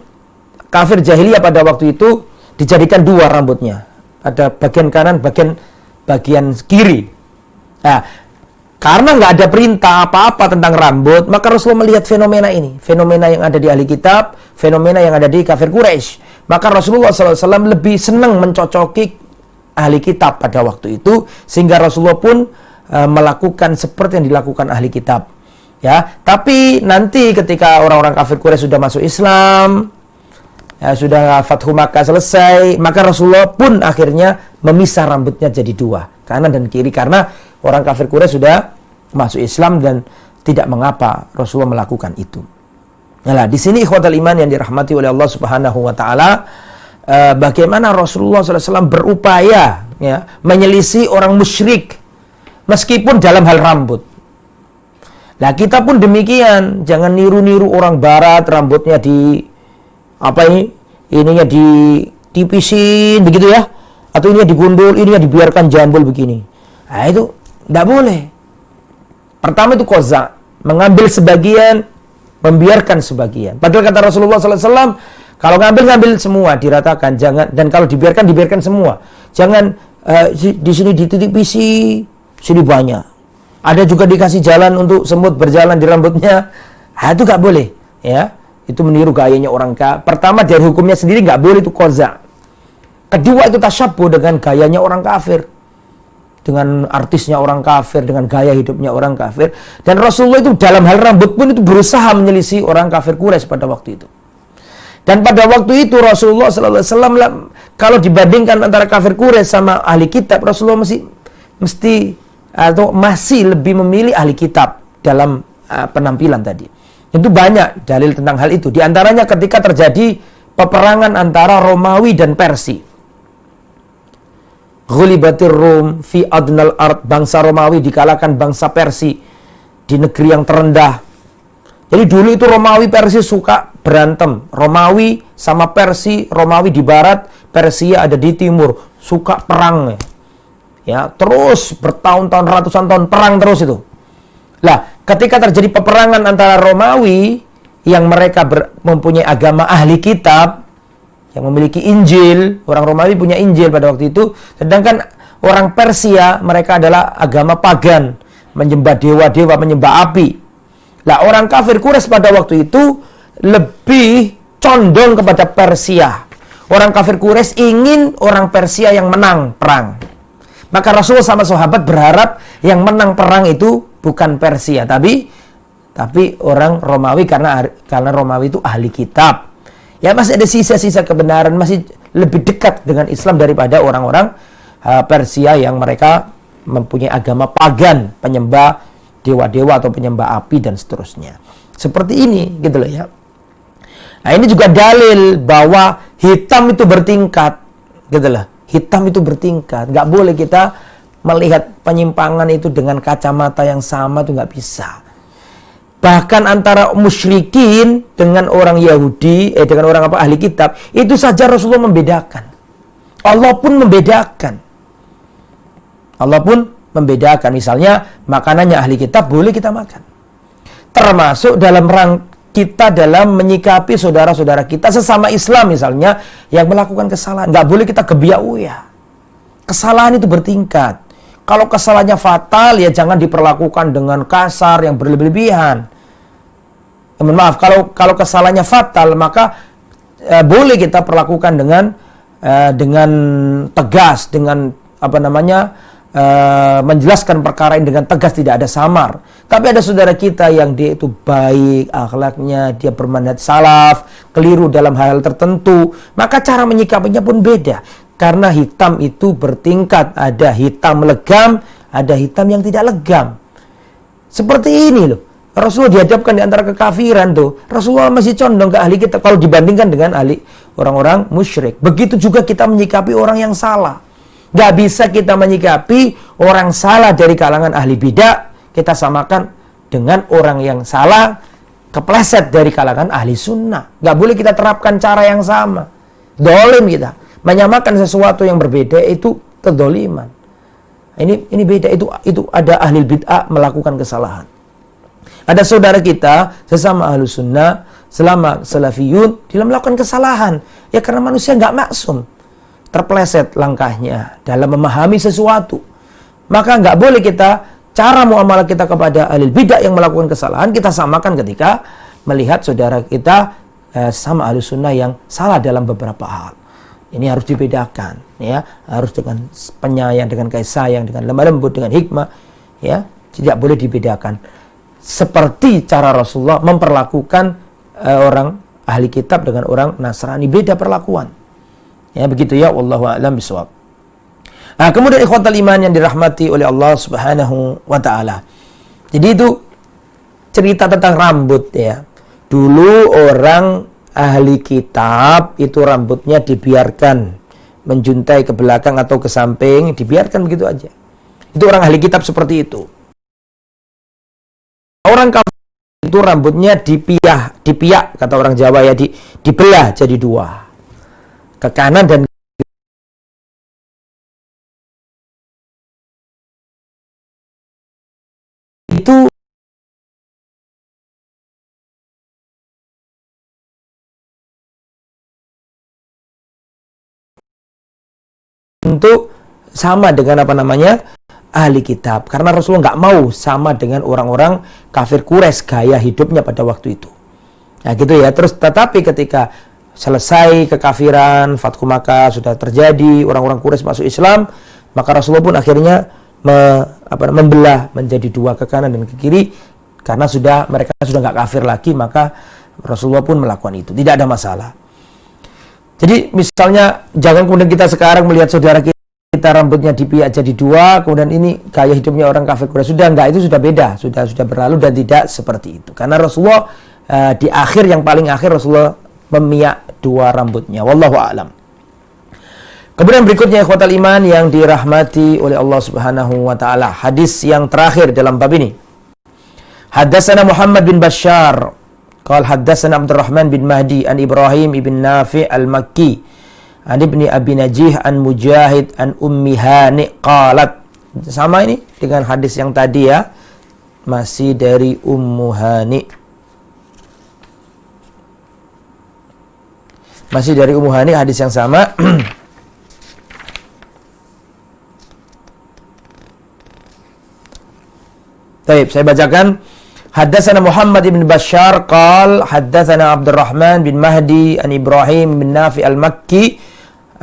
kafir jahiliyah pada waktu itu dijadikan 2 rambutnya. Ada bagian kanan, bagian kiri. Nah, karena nggak ada perintah apa-apa tentang rambut, maka Rasulullah melihat fenomena ini, fenomena yang ada di ahli kitab, fenomena yang ada di kafir Quraisy. Maka Rasulullah SAW lebih senang mencocoki ahli kitab pada waktu itu, sehingga Rasulullah pun melakukan seperti yang dilakukan ahli kitab. Ya, tapi nanti ketika orang-orang kafir Quraisy sudah masuk Islam, ya, sudah Fathu Makkah selesai, maka Rasulullah pun akhirnya memisah rambutnya jadi dua, kanan dan kiri, karena orang kafir Quraisy sudah masuk Islam dan tidak mengapa Rasulullah melakukan itu. Nah, di sini ikhwatal iman yang dirahmati oleh Allah Subhanahu wa taala, bagaimana Rasulullah SAW berupaya ya, menyelisih orang musyrik meskipun dalam hal rambut. Nah, kita pun demikian, jangan niru-niru orang barat, rambutnya di ininya ditipisin begitu ya, atau ininya digundul, ininya dibiarkan jambul begini. Nah, itu tidak boleh. Pertama itu qaza, mengambil sebagian, membiarkan sebagian. Padahal kata Rasulullah SAW, kalau ngambil semua, diratakan, jangan. Dan kalau dibiarkan semua. Jangan di sini ditipisi, sini banyak. Ada juga dikasih jalan untuk semut berjalan di rambutnya. Nah, itu nggak boleh, ya. Itu meniru gayanya orang kafir. Pertama, dari hukumnya sendiri nggak boleh itu qaza. Kedua, itu tasyabbuh dengan gayanya orang kafir, dengan artisnya orang kafir, dengan gaya hidupnya orang kafir. Dan Rasulullah itu dalam hal rambut pun itu berusaha menyelisih orang kafir Quraisy pada waktu itu. Dan pada waktu itu Rasulullah SAW, kalau dibandingkan antara kafir Quraisy sama ahli kitab, Rasulullah masih lebih memilih ahli kitab dalam penampilan tadi. Itu banyak dalil tentang hal itu. Di antaranya ketika terjadi peperangan antara Romawi dan Persia. Ghulibatir Rum fi adnal ard, bangsa Romawi dikalahkan bangsa Persia di negeri yang terendah. Jadi dulu itu Romawi Persia suka berantem. Romawi sama Persia, Romawi di barat, Persia ada di timur, suka perang. Ya, terus bertahun-tahun, ratusan tahun perang terus itu. Lah, ketika terjadi peperangan antara Romawi yang mereka mempunyai agama ahli kitab, yang memiliki Injil, orang Romawi punya Injil pada waktu itu, sedangkan orang Persia mereka adalah agama pagan, menyembah dewa-dewa, menyembah api. Lah, orang kafir Quraisy pada waktu itu lebih condong kepada Persia. Orang kafir Quraisy ingin orang Persia yang menang perang. Maka Rasulullah sama sahabat berharap yang menang perang itu bukan Persia, tapi orang Romawi, karena Romawi itu ahli kitab. Ya, masih ada sisa-sisa kebenaran, masih lebih dekat dengan Islam daripada orang-orang Persia yang mereka mempunyai agama pagan, penyembah dewa-dewa atau penyembah api dan seterusnya. Seperti ini, gitu loh ya. Nah, ini juga dalil bahwa hitam itu bertingkat, gitu loh. Hitam itu bertingkat. Nggak boleh kita melihat penyimpangan itu dengan kacamata yang sama, itu nggak bisa. Bahkan antara musyrikin dengan orang Yahudi, dengan orang ahli kitab, itu saja Rasulullah membedakan. Allah pun membedakan. Misalnya, makanannya ahli kitab boleh kita makan. Termasuk dalam kita dalam menyikapi saudara-saudara kita sesama Islam misalnya yang melakukan kesalahan. Nggak boleh kita gebiak-uyah. Kesalahan itu bertingkat. Kalau kesalahannya fatal, ya jangan diperlakukan dengan kasar yang berlebihan. Mohon maaf, kalau kesalahannya fatal, maka boleh kita perlakukan dengan tegas, dengan menjelaskan perkara ini dengan tegas, tidak ada samar. Tapi ada saudara kita yang dia itu baik akhlaknya, dia bermanhaj salaf, keliru dalam hal tertentu, maka cara menyikapinya pun beda. Karena hitam itu bertingkat, ada hitam legam, ada hitam yang tidak legam. Seperti ini loh. Rasulullah dihadapkan di antara kekafiran tuh. Rasulullah masih condong ke ahli kitab kalau dibandingkan dengan ahli orang-orang musyrik. Begitu juga kita menyikapi orang yang salah. Gak bisa kita menyikapi orang salah dari kalangan ahli bidah, kita samakan dengan orang yang salah kepleset dari kalangan ahli sunnah. Gak boleh kita terapkan cara yang sama. Dolim kita. Menyamakan sesuatu yang berbeda itu kedoliman. Ini beda, itu ada ahli bid'ah melakukan kesalahan. Ada saudara kita sesama ahli sunnah, selama salafiyun, dia melakukan kesalahan. Ya karena manusia nggak maksum. Terpleset langkahnya dalam memahami sesuatu. Maka nggak boleh cara muamalah kita kepada ahli bidah yang melakukan kesalahan kita samakan ketika melihat saudara kita sama ahli sunnah yang salah dalam beberapa hal. Ini harus dibedakan, ya, harus dengan penyayang, dengan kasih sayang, dengan lemah lembut, dengan hikmah, ya, tidak boleh dibedakan. Seperti cara Rasulullah memperlakukan orang ahli kitab dengan orang Nasrani, beda perlakuan. Ya, begitu ya, wallahu a'lam bishawab. Nah, kemudian ikhwatal iman yang dirahmati oleh Allah Subhanahu wa taala. Jadi itu cerita tentang rambut, ya. Dulu orang ahli kitab itu rambutnya dibiarkan menjuntai ke belakang atau ke samping, dibiarkan begitu aja. Itu orang ahli kitab seperti itu. Orang kafir itu rambutnya dipiak kata orang Jawa, ya, dibelah jadi dua. Ke kanan dan itu untuk sama dengan ahli kitab, karena Rasulullah nggak mau sama dengan orang-orang kafir Quraisy gaya hidupnya pada waktu itu. Nah gitu ya. Terus tetapi ketika selesai kekafiran, Fathu Makkah sudah terjadi, orang-orang Quraisy masuk Islam, maka Rasulullah pun akhirnya membelah menjadi dua, ke kanan dan ke kiri, karena mereka sudah nggak kafir lagi, maka Rasulullah pun melakukan itu, tidak ada masalah. Jadi misalnya jangan kemudian kita sekarang melihat saudara kita rambutnya dipiak jadi dua, kemudian ini gaya hidupnya orang kafir Quraisy. Sudah enggak, itu sudah beda, sudah berlalu dan tidak seperti itu. Karena Rasulullah di akhir, yang paling akhir, Rasulullah memiak dua rambutnya. Wallahu a'lam. Kemudian berikutnya ikhwatal iman yang dirahmati oleh Allah Subhanahu wa taala, hadis yang terakhir dalam bab ini. Haddatsana Muhammad bin Bashar qala haddatsana Abdurrahman bin Mahdi an Ibrahim ibn Nafi' al-Makki an ibni Abi Najih an Mujahid an Ummi Hani qalat. Sama ini dengan hadis yang tadi, ya, masih dari Ummu Hani. Masih dari Ummu Hani, hadis yang sama. Baik, saya bacakan. Haddatsana Muhammad bin Bashar qala haddatsana Abdurrahman bin Mahdi an Ibrahim bin Nafi' al-Makki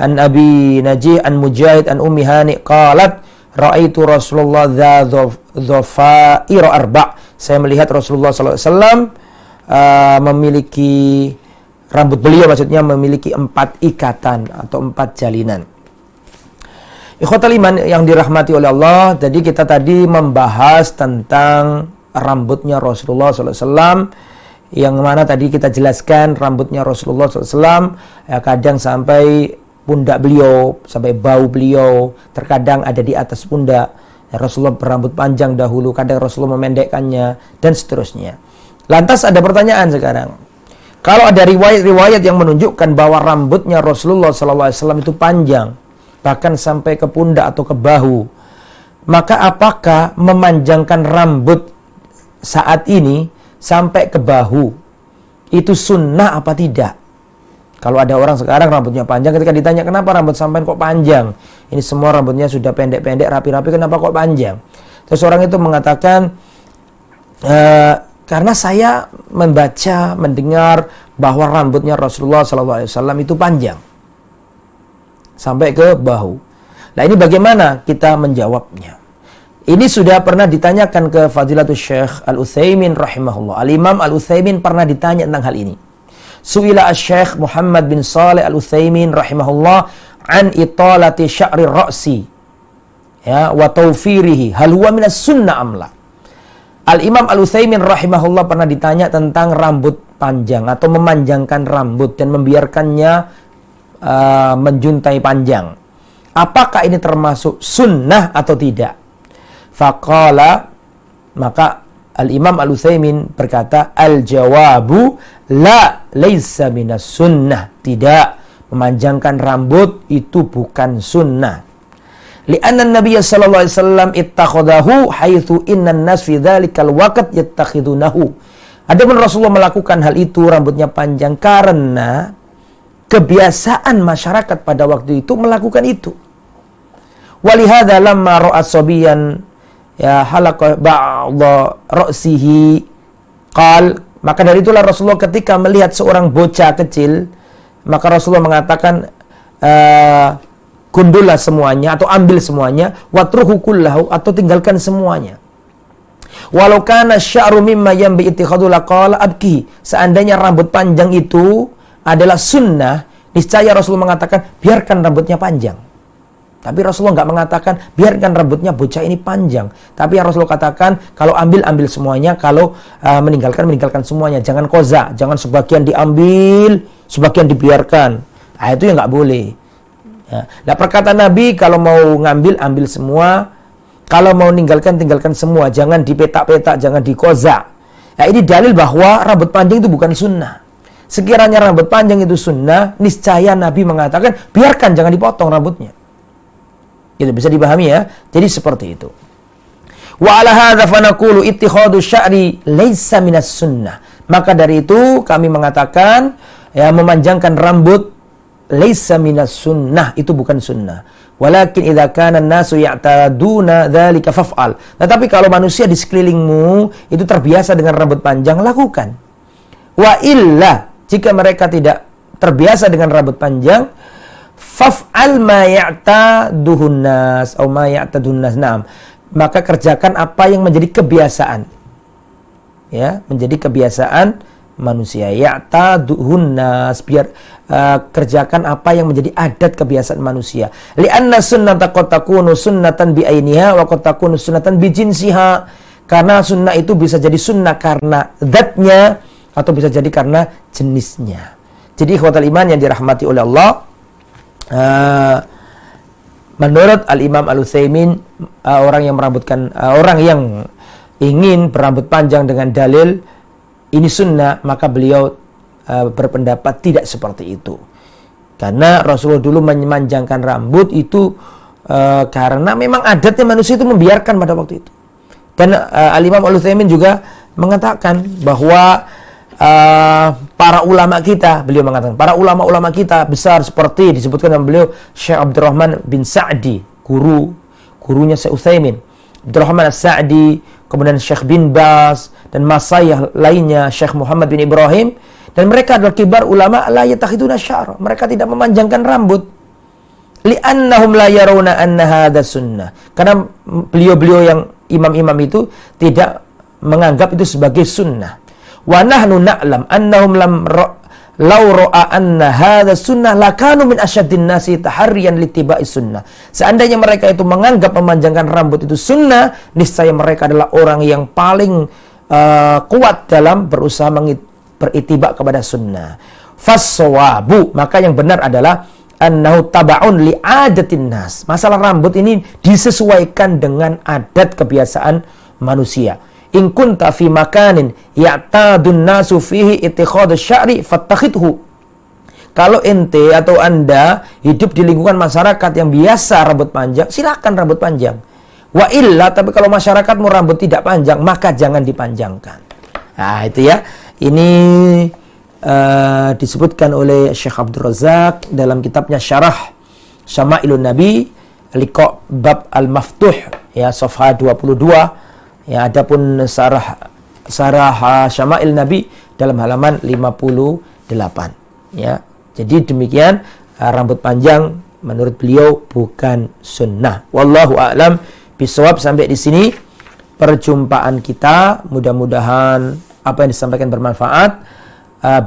an Abi Najih an Mujahid an Ummi Hani qalat ra'aitu Rasulullah dhafair arba'. Saya melihat Rasulullah sallallahu alaihi wasallam memiliki rambut beliau, maksudnya memiliki 4 ikatan atau 4 jalinan. Ikhwatal iman yang dirahmati oleh Allah, jadi kita tadi membahas tentang rambutnya Rasulullah SAW, yang mana tadi kita jelaskan rambutnya Rasulullah SAW ya, kadang sampai pundak beliau, sampai bau beliau, terkadang ada di atas pundak. Ya, Rasulullah berambut panjang dahulu, kadang Rasulullah memendekkannya, dan seterusnya. Lantas ada pertanyaan sekarang, kalau ada riwayat-riwayat yang menunjukkan bahwa rambutnya Rasulullah SAW itu panjang, bahkan sampai ke pundak atau ke bahu, maka apakah memanjangkan rambut saat ini sampai ke bahu itu sunnah apa tidak? Kalau ada orang sekarang rambutnya panjang, ketika ditanya kenapa rambut sampean kok panjang, ini semua rambutnya sudah pendek-pendek, rapi-rapi, kenapa kok panjang? Terus orang itu mengatakan karena saya mendengar bahwa rambutnya Rasulullah SAW itu panjang sampai ke bahu. Nah ini bagaimana kita menjawabnya? Ini sudah pernah ditanyakan ke Fadilatul Syekh Al-Utsaimin rahimahullah. Al-Imam Al-Utsaimin pernah ditanya tentang hal ini. Su'ila Syekh Muhammad bin Shalih Al-Utsaimin rahimahullah an italati sya'ri ra'si, ya, wa tawfirihi hal huwa minas sunnah amla. Al-Imam Al-Utsaimin rahimahullah pernah ditanya tentang rambut panjang atau memanjangkan rambut dan membiarkannya menjuntai panjang. Apakah ini termasuk sunnah atau tidak? Faqala, maka Al-Imam Al-Utsaimin berkata, al-jawabu la laisa minas sunnah. Tidak, memanjangkan rambut itu bukan sunnah. Li'anna Nabiya sallallahu alaihi wasallam ittakhadahu haitsu innan nas fi dzalikal waqt yattakhidunahu. Adapun Rasulullah melakukan hal itu, rambutnya panjang, karena kebiasaan masyarakat pada waktu itu melakukan itu. Walihada lamma ra'a sabiyan ya halaqa ba'dha ra'sihi qal, maka dari itulah Rasulullah ketika melihat seorang bocah kecil, maka Rasulullah mengatakan gundullah semuanya atau ambil semuanya, watruhu kullahu, atau tinggalkan semuanya. Walau kana sya'ru mimma yanbi ittikhadhu laqala abki, seandainya rambut panjang itu adalah sunnah, niscaya Rasulullah mengatakan biarkan rambutnya panjang. Tapi Rasulullah nggak mengatakan biarkan rambutnya bocah ini panjang. Tapi yang Rasulullah katakan kalau ambil semuanya, kalau meninggalkan semuanya. Jangan koza, jangan sebagian diambil, sebagian dibiarkan. Nah, itu yang nggak boleh. Ya. Nah, perkataan Nabi kalau mau ngambil ambil semua, kalau mau tinggalkan semua. Jangan dipetak-petak, jangan dikoza. Nah, ini dalil bahwa rambut panjang itu bukan sunnah. Sekiranya rambut panjang itu sunnah, niscaya Nabi mengatakan biarkan, jangan dipotong rambutnya. Itu bisa dipahami ya. Jadi seperti itu. Wa ala hadza fa naqulu ittikhadhu sya'ri laisa minas sunnah. Maka dari itu kami mengatakan ya, memanjangkan rambut laisa minas sunnah, itu bukan sunnah. Walakin idza kana an-nasu ya'taduna dzalika faf'al. Tetapi kalau manusia di sekelilingmu itu terbiasa dengan rambut panjang, lakukan. Wa illa, jika mereka tidak terbiasa dengan rambut panjang, faf'al ma ya'taduhun nas atau ma ya'tadun nas. Naam. Maka kerjakan apa yang menjadi kebiasaan. Ya, menjadi kebiasaan manusia. Ya'taduhun nas, biar kerjakan apa yang menjadi adat kebiasaan manusia. Li'anna sunnata qad takunu sunnatan bi ainiha wa qad takunu sunnatan bi jinsiha. Karena sunnah itu bisa jadi sunnah karena zatnya atau bisa jadi karena jenisnya. Jadi ikhwatal iman yang dirahmati oleh Allah, menurut Al-Imam Al-Utsaimin, orang yang ingin berambut panjang dengan dalil ini sunnah, maka beliau berpendapat tidak seperti itu. Karena Rasulullah dulu memanjangkan rambut itu karena memang adatnya manusia itu membiarkan pada waktu itu. Dan Al-Imam Al-Utsaimin juga mengatakan bahwa para ulama kita, beliau mengatakan para ulama-ulama kita besar seperti disebutkan oleh beliau Syekh Abdurrahman bin Sa'di, gurunya Syekh Utsaimin, Abdurrahman As-Sa'di, kemudian Syekh bin Baz dan masayikh lainnya Syekh Muhammad bin Ibrahim, dan mereka adalah kibar ulama la yatakhiduna sya'ra, mereka tidak memanjangkan rambut. Li'annahum la yarawna anna hadha sunnah, karena beliau-beliau yang imam-imam itu tidak menganggap itu sebagai sunnah. Wa nahnu na'lam annahum law ra'a anna hadha sunnah lakanu min asyaddin nasi taharriyan littiba'i sunnah. Seandainya mereka itu menganggap memanjangkan rambut itu sunnah, niscaya mereka adalah orang yang paling kuat dalam berusaha berittiba kepada sunnah. Fas-shawabu, maka yang benar adalah annahu taba'un li'adatin nas. Masalah rambut ini disesuaikan dengan adat kebiasaan manusia. In kunta fi makanin ya'tadun nasu fihi ittikhadhu sya'ri fattakhidhu. Kalau ente atau Anda hidup di lingkungan masyarakat yang biasa rambut panjang, silakan rambut panjang. Wa illa, tapi kalau masyarakatmu rambut tidak panjang, maka jangan dipanjangkan. Nah, itu ya. Ini disebutkan oleh Syekh Abdul Razak dalam kitabnya Syarah Syama'ilun Nabi, liqa bab al-maftuh ya, safha 22. Ya, adapun sarah Syama'il Nabi dalam halaman 58. Ya. Jadi demikian, rambut panjang menurut beliau bukan sunnah. Wallahu a'lam bishawab. Sampai di sini perjumpaan kita. Mudah-mudahan apa yang disampaikan bermanfaat.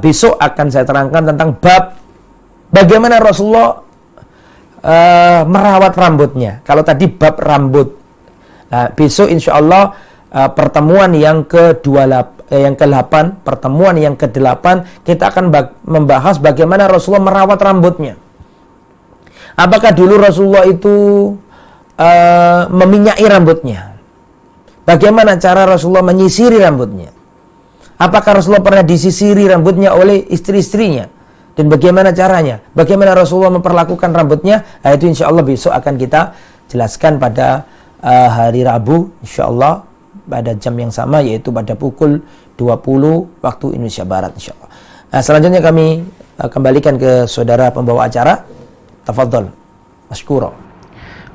Besok akan saya terangkan tentang bab bagaimana Rasulullah merawat rambutnya. Kalau tadi bab rambut. Nah, besok insya Allah pertemuan yang ke-8, pertemuan yang ke-8 kita akan membahas bagaimana Rasulullah merawat rambutnya. Apakah dulu Rasulullah itu meminyaki rambutnya? Bagaimana cara Rasulullah menyisiri rambutnya? Apakah Rasulullah pernah disisiri rambutnya oleh istri-istrinya? Dan bagaimana caranya? Bagaimana Rasulullah memperlakukan rambutnya? Nah, itu insya Allah besok akan kita jelaskan pada hari Rabu insya Allah, pada jam yang sama, yaitu pada pukul 20 waktu Indonesia Barat insyaallah. Nah, selanjutnya kami kembalikan ke saudara pembawa acara. Tafadhol. Masykurah.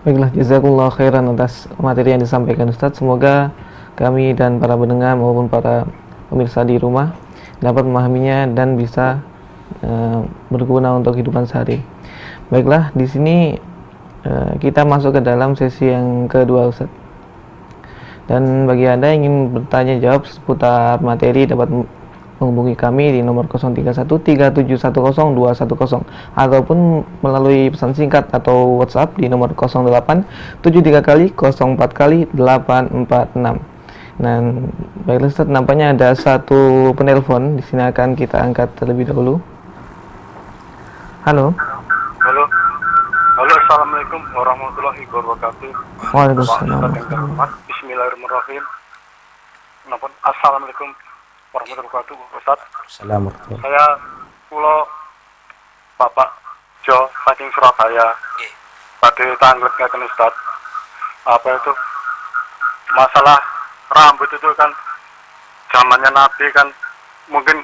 Baiklah, jazakumullah khairan atas materi yang disampaikan Ustadz. Semoga kami dan para pendengar maupun para pemirsa di rumah dapat memahaminya dan bisa berguna untuk kehidupan sehari. Baiklah, di sini kita masuk ke dalam sesi yang kedua, Ustadz. Dan bagi Anda yang ingin bertanya jawab seputar materi dapat menghubungi kami di nomor 0313710210 ataupun melalui pesan singkat atau WhatsApp di nomor 0873 04 846. Dan baiklah Ustaz, nampaknya ada satu penelpon di sini, akan kita angkat terlebih dahulu. Halo. Halo. Halo, assalamualaikum warahmatullahi wabarakatuh. Waalaikumsalam. Bismillahirrahmanirrahim. Assalamualaikum warahmatullahi wabarakatuh, Ustaz. Assalamualaikum. Saya pulau Bapak Jo saking Surabaya. Pada tanggal ngeten Ustaz. Apa itu? Masalah rambut itu kan zamannya Nabi kan, mungkin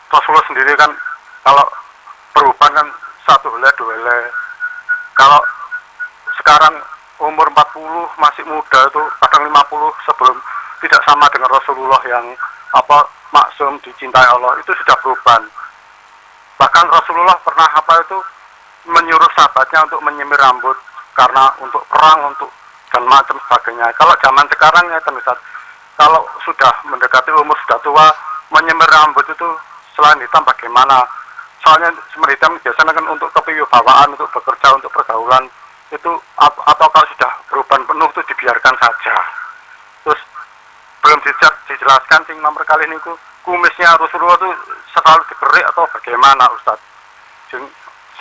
Rasulullah sendiri kan kalau perubahan kan satu helai dua helai. Kalau sekarang umur 40 masih muda itu, kadang 50 sebelum, tidak sama dengan Rasulullah yang maksum dicintai Allah, itu sudah perubahan. Bahkan Rasulullah pernah menyuruh sahabatnya untuk menyemir rambut karena untuk perang, untuk dan macam sebagainya. Kalau zaman sekarang ya Ustaz, kalau sudah mendekati umur sudah tua, menyemir rambut itu selain hitam bagaimana? Soalnya semir hitam biasanya kan untuk kewibawaan, untuk bekerja, untuk pergaulan itu, atau kalau sudah perubahan penuh itu dibiarkan saja. Terus belum dijelaskan sing nomor kali ini kumisnya Rasulullah itu selalu digerik atau bagaimana Ustaz?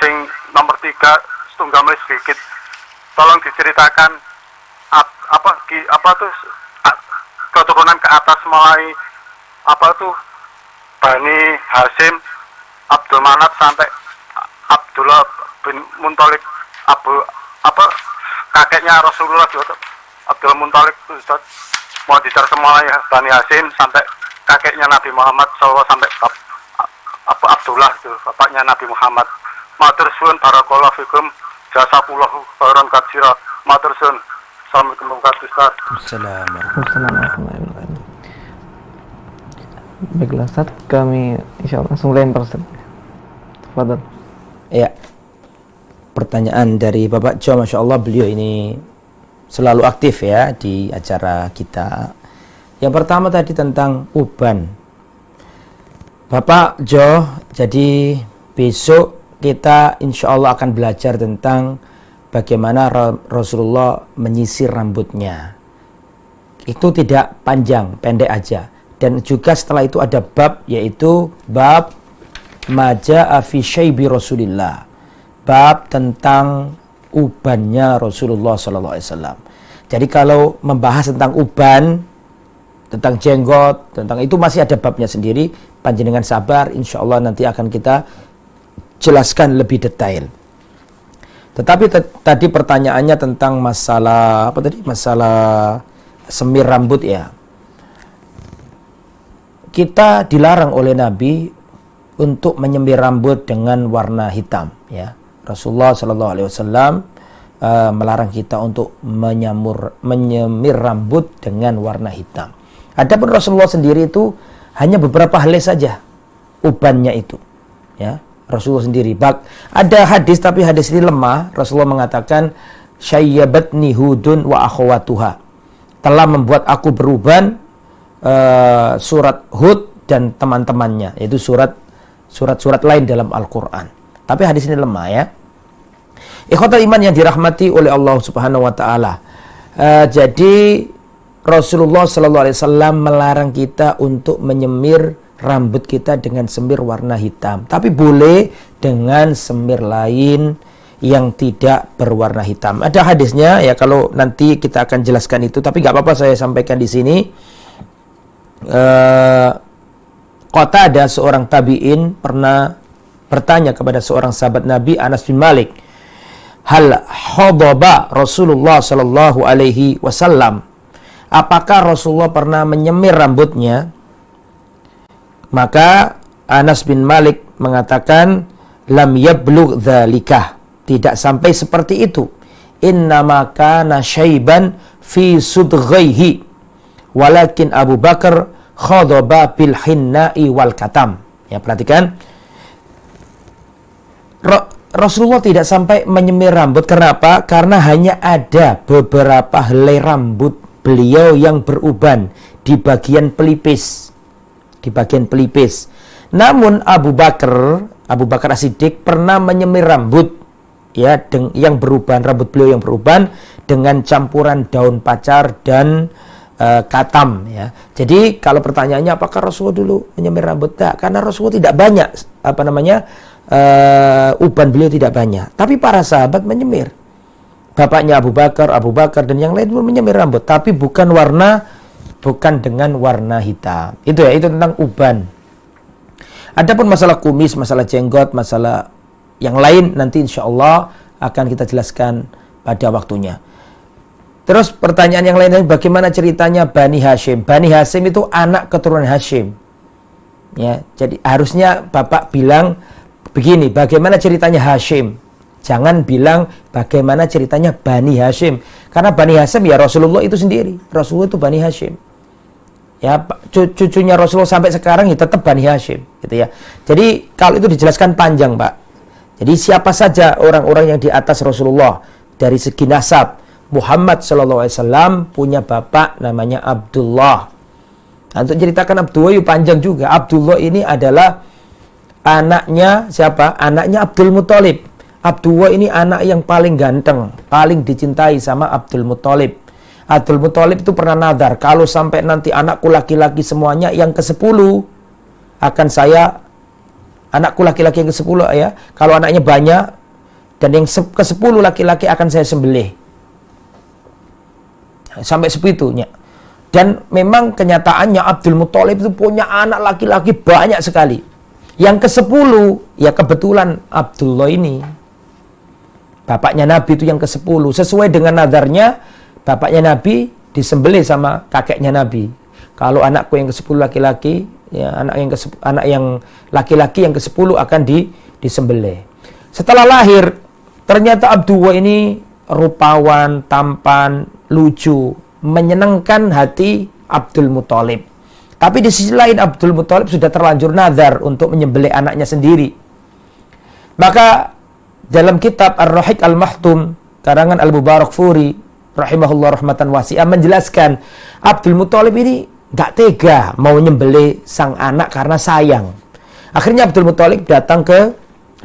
Sing nomor 3 setunggal sedikit, tolong diceritakan keturunan ke atas mulai Bani Hasim, Abdul Manaf sampai Abdullah bin Muntalib, kakeknya Rasulullah juga Abdul Muntalib itu Ustaz. Mau dicar semua Bani Hasim sampai kakeknya Nabi Muhammad SAW, sampai Abdullah itu bapaknya Nabi Muhammad. Matur suwun barakallahu fikum, jazakumullahu khairan katsira. Matur suwun. Assalamualaikum warahmatullahi wabarakatuh. Assalamualaikum. Baiklah Ustaz, kami insyaallah langsung lempar Ustaz. Tafadhol. Ya. Pertanyaan dari Bapak Jo, Masya Allah beliau ini selalu aktif ya di acara kita. Yang pertama tadi tentang uban. Bapak Jo, jadi besok kita insya Allah akan belajar tentang bagaimana Rasulullah menyisir rambutnya. Itu tidak panjang, pendek aja. Dan juga setelah itu ada bab, yaitu bab Maja'a fi syaibi Rasulillah. Bab tentang ubannya Rasulullah SAW. Jadi kalau membahas tentang uban, tentang jenggot, tentang itu masih ada babnya sendiri. Panjenengan sabar, insya Allah nanti akan kita jelaskan lebih detail. Tetapi tadi pertanyaannya tentang masalah masalah semir rambut ya. Kita dilarang oleh Nabi untuk menyemir rambut dengan warna hitam ya. Rasulullah SAW melarang kita untuk menyemir rambut dengan warna hitam. Adapun Rasulullah sendiri itu hanya beberapa helai saja ubannya itu ya. Rasulullah sendiri. Ada hadis, tapi hadis ini lemah. Rasulullah mengatakan syayyabatni Hudun wa akhawatuha. Telah membuat aku beruban surat Hud dan teman-temannya, yaitu surat-surat lain dalam Al-Qur'an. Tapi hadis ini lemah ya. Ikhwatul iman yang dirahmati oleh Allah Subhanahu wa taala. Jadi Rasulullah sallallahu alaihi wasallam melarang kita untuk menyemir rambut kita dengan semir warna hitam, tapi boleh dengan semir lain yang tidak berwarna hitam. Ada hadisnya ya, kalau nanti kita akan jelaskan itu, tapi nggak apa-apa saya sampaikan di sini. Qatada seorang tabi'in pernah bertanya kepada seorang sahabat Nabi, Anas bin Malik, hal khadaba Rasulullah sallallahu alaihi wasallam, apakah Rasulullah pernah menyemir rambutnya? Maka Anas bin Malik mengatakan lam yablugh dzalikah, tidak sampai seperti itu. innama kana syaiban fi sudghaihi walakin Abu Bakar khadaba bil hinna'i wal katam. Ya, perhatikan. Rasulullah tidak sampai menyemir rambut. Kenapa? Karena hanya ada beberapa helai rambut beliau yang beruban di bagian pelipis. Di bagian pelipis. Namun Abu Bakar As-Siddiq pernah menyemir rambut, ya, yang beruban, rambut beliau yang beruban dengan campuran daun pacar dan katam, ya. Jadi kalau pertanyaannya apakah Rasulullah dulu menyemir rambut? Tak, karena Rasulullah tidak banyak uban beliau tidak banyak. Tapi para sahabat menyemir. Bapaknya Abu Bakar dan yang lain pun menyemir rambut, tapi bukan dengan warna hitam. Itu tentang uban. Adapun masalah kumis, masalah jenggot, masalah yang lain nanti insya Allah akan kita jelaskan pada waktunya. Terus pertanyaan yang lainnya, bagaimana ceritanya Bani Hashim? Bani Hashim itu anak keturunan Hashim. Ya, jadi harusnya Bapak bilang begini, bagaimana ceritanya Hashim? Jangan bilang bagaimana ceritanya Bani Hashim. Karena Bani Hashim ya Rasulullah itu sendiri. Rasulullah itu Bani Hashim. Ya, cucunya Rasulullah sampai sekarang ya tetap Bani Hashim, gitu ya. Jadi kalau itu dijelaskan panjang, Pak. Jadi siapa saja orang-orang yang di atas Rasulullah dari segi nasab. Muhammad SAW punya bapak namanya Abdullah. Nah, untuk ceritakan Abdullah itu panjang juga. Abdullah ini adalah anaknya siapa? Anaknya Abdul Muthalib. Abdullah ini anak yang paling ganteng, paling dicintai sama Abdul Muthalib. Abdul Muthalib itu pernah nadar, kalau sampai nanti anakku laki-laki semuanya yang ke-10 akan saya, anakku laki-laki yang ke-10 ya, kalau anaknya banyak dan yang ke-10 laki-laki akan saya sembelih. Sampai sebegitunya. Dan memang kenyataannya Abdul Muthalib itu punya anak laki-laki banyak sekali. Yang ke-10 ya kebetulan Abdullah ini, bapaknya Nabi itu yang ke-10. Sesuai dengan nadarnya, bapaknya Nabi disembelih sama kakeknya Nabi. Kalau anakku yang ke-10 laki-laki, ya anak yang laki-laki yang ke-10 akan disembelih. Setelah lahir, ternyata Abdullah ini rupawan, tampan, lucu, menyenangkan hati Abdul Muthalib. Tapi di sisi lain Abdul Muthalib sudah terlanjur nazar untuk menyembelih anaknya sendiri. Maka dalam kitab Ar-Rahiq Al-Mahtum karangan Al-Mubarakfuri rahimahullah rahmatan wasi'ah menjelaskan Abdul Muthalib ini gak tega mau menyembelih sang anak karena sayang. Akhirnya Abdul Muthalib datang ke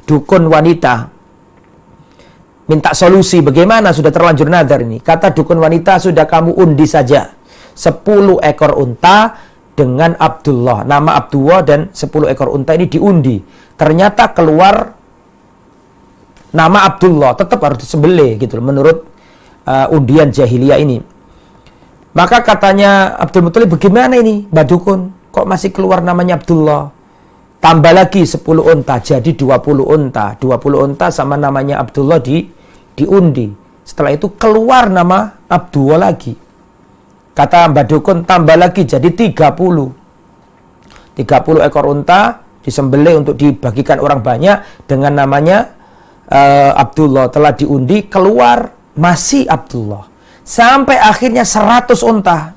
dukun wanita, minta solusi bagaimana, sudah terlanjur nazar ini. Kata dukun wanita, sudah kamu undi saja 10 ekor unta dengan Abdullah, nama Abdullah, dan 10 ekor unta ini diundi. Ternyata keluar nama Abdullah, tetap harus disembelih gitu menurut undian jahiliyah ini. Maka katanya Abdul Muthalib, bagaimana ini Mbak Dukun, kok masih keluar namanya Abdullah? Tambah lagi 10 unta, jadi 20 unta. 20 unta sama namanya Abdullah diundi. Setelah itu keluar nama Abdullah lagi. Kata Mbak Dukun, tambah lagi jadi 30 ekor unta disembelih untuk dibagikan orang banyak dengan namanya Abdullah. Telah diundi, keluar masih Abdullah. Sampai akhirnya 100 unta.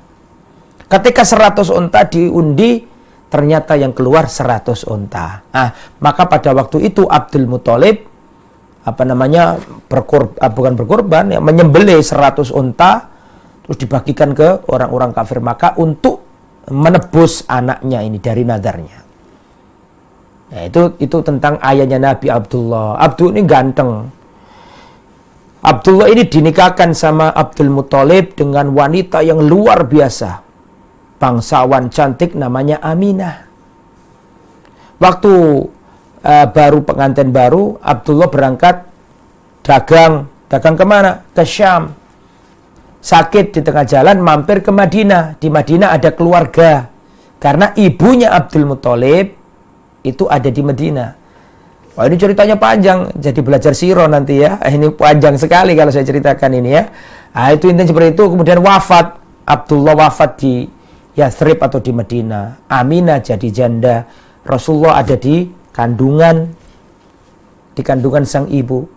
Ketika 100 unta diundi, ternyata yang keluar 100 unta. Nah, maka pada waktu itu Abdul Muthalib bukan berkorban, ya, menyembelih 100 unta terus dibagikan ke orang-orang kafir Makkah untuk menebus anaknya ini dari nadarnya. Nah, itu tentang ayahnya Nabi Abdullah. Abdul ini ganteng. Abdullah ini dinikahkan sama Abdul Muthalib dengan wanita yang luar biasa, bangsawan cantik namanya Aminah. Waktu baru pengantin baru, Abdullah berangkat dagang kemana? Ke Syam. Sakit di tengah jalan, mampir ke Madinah. Di Madinah ada keluarga, karena ibunya Abdul Muthalib itu ada di Madinah. Wah, ini ceritanya panjang, jadi belajar sirah nanti ya. Ini panjang sekali kalau saya ceritakan ini ya. Nah, itu intinya seperti itu. Kemudian wafat, Abdullah wafat di Yathrib atau di Madinah. Aminah jadi janda. Rasulullah ada di kandungan sang ibu.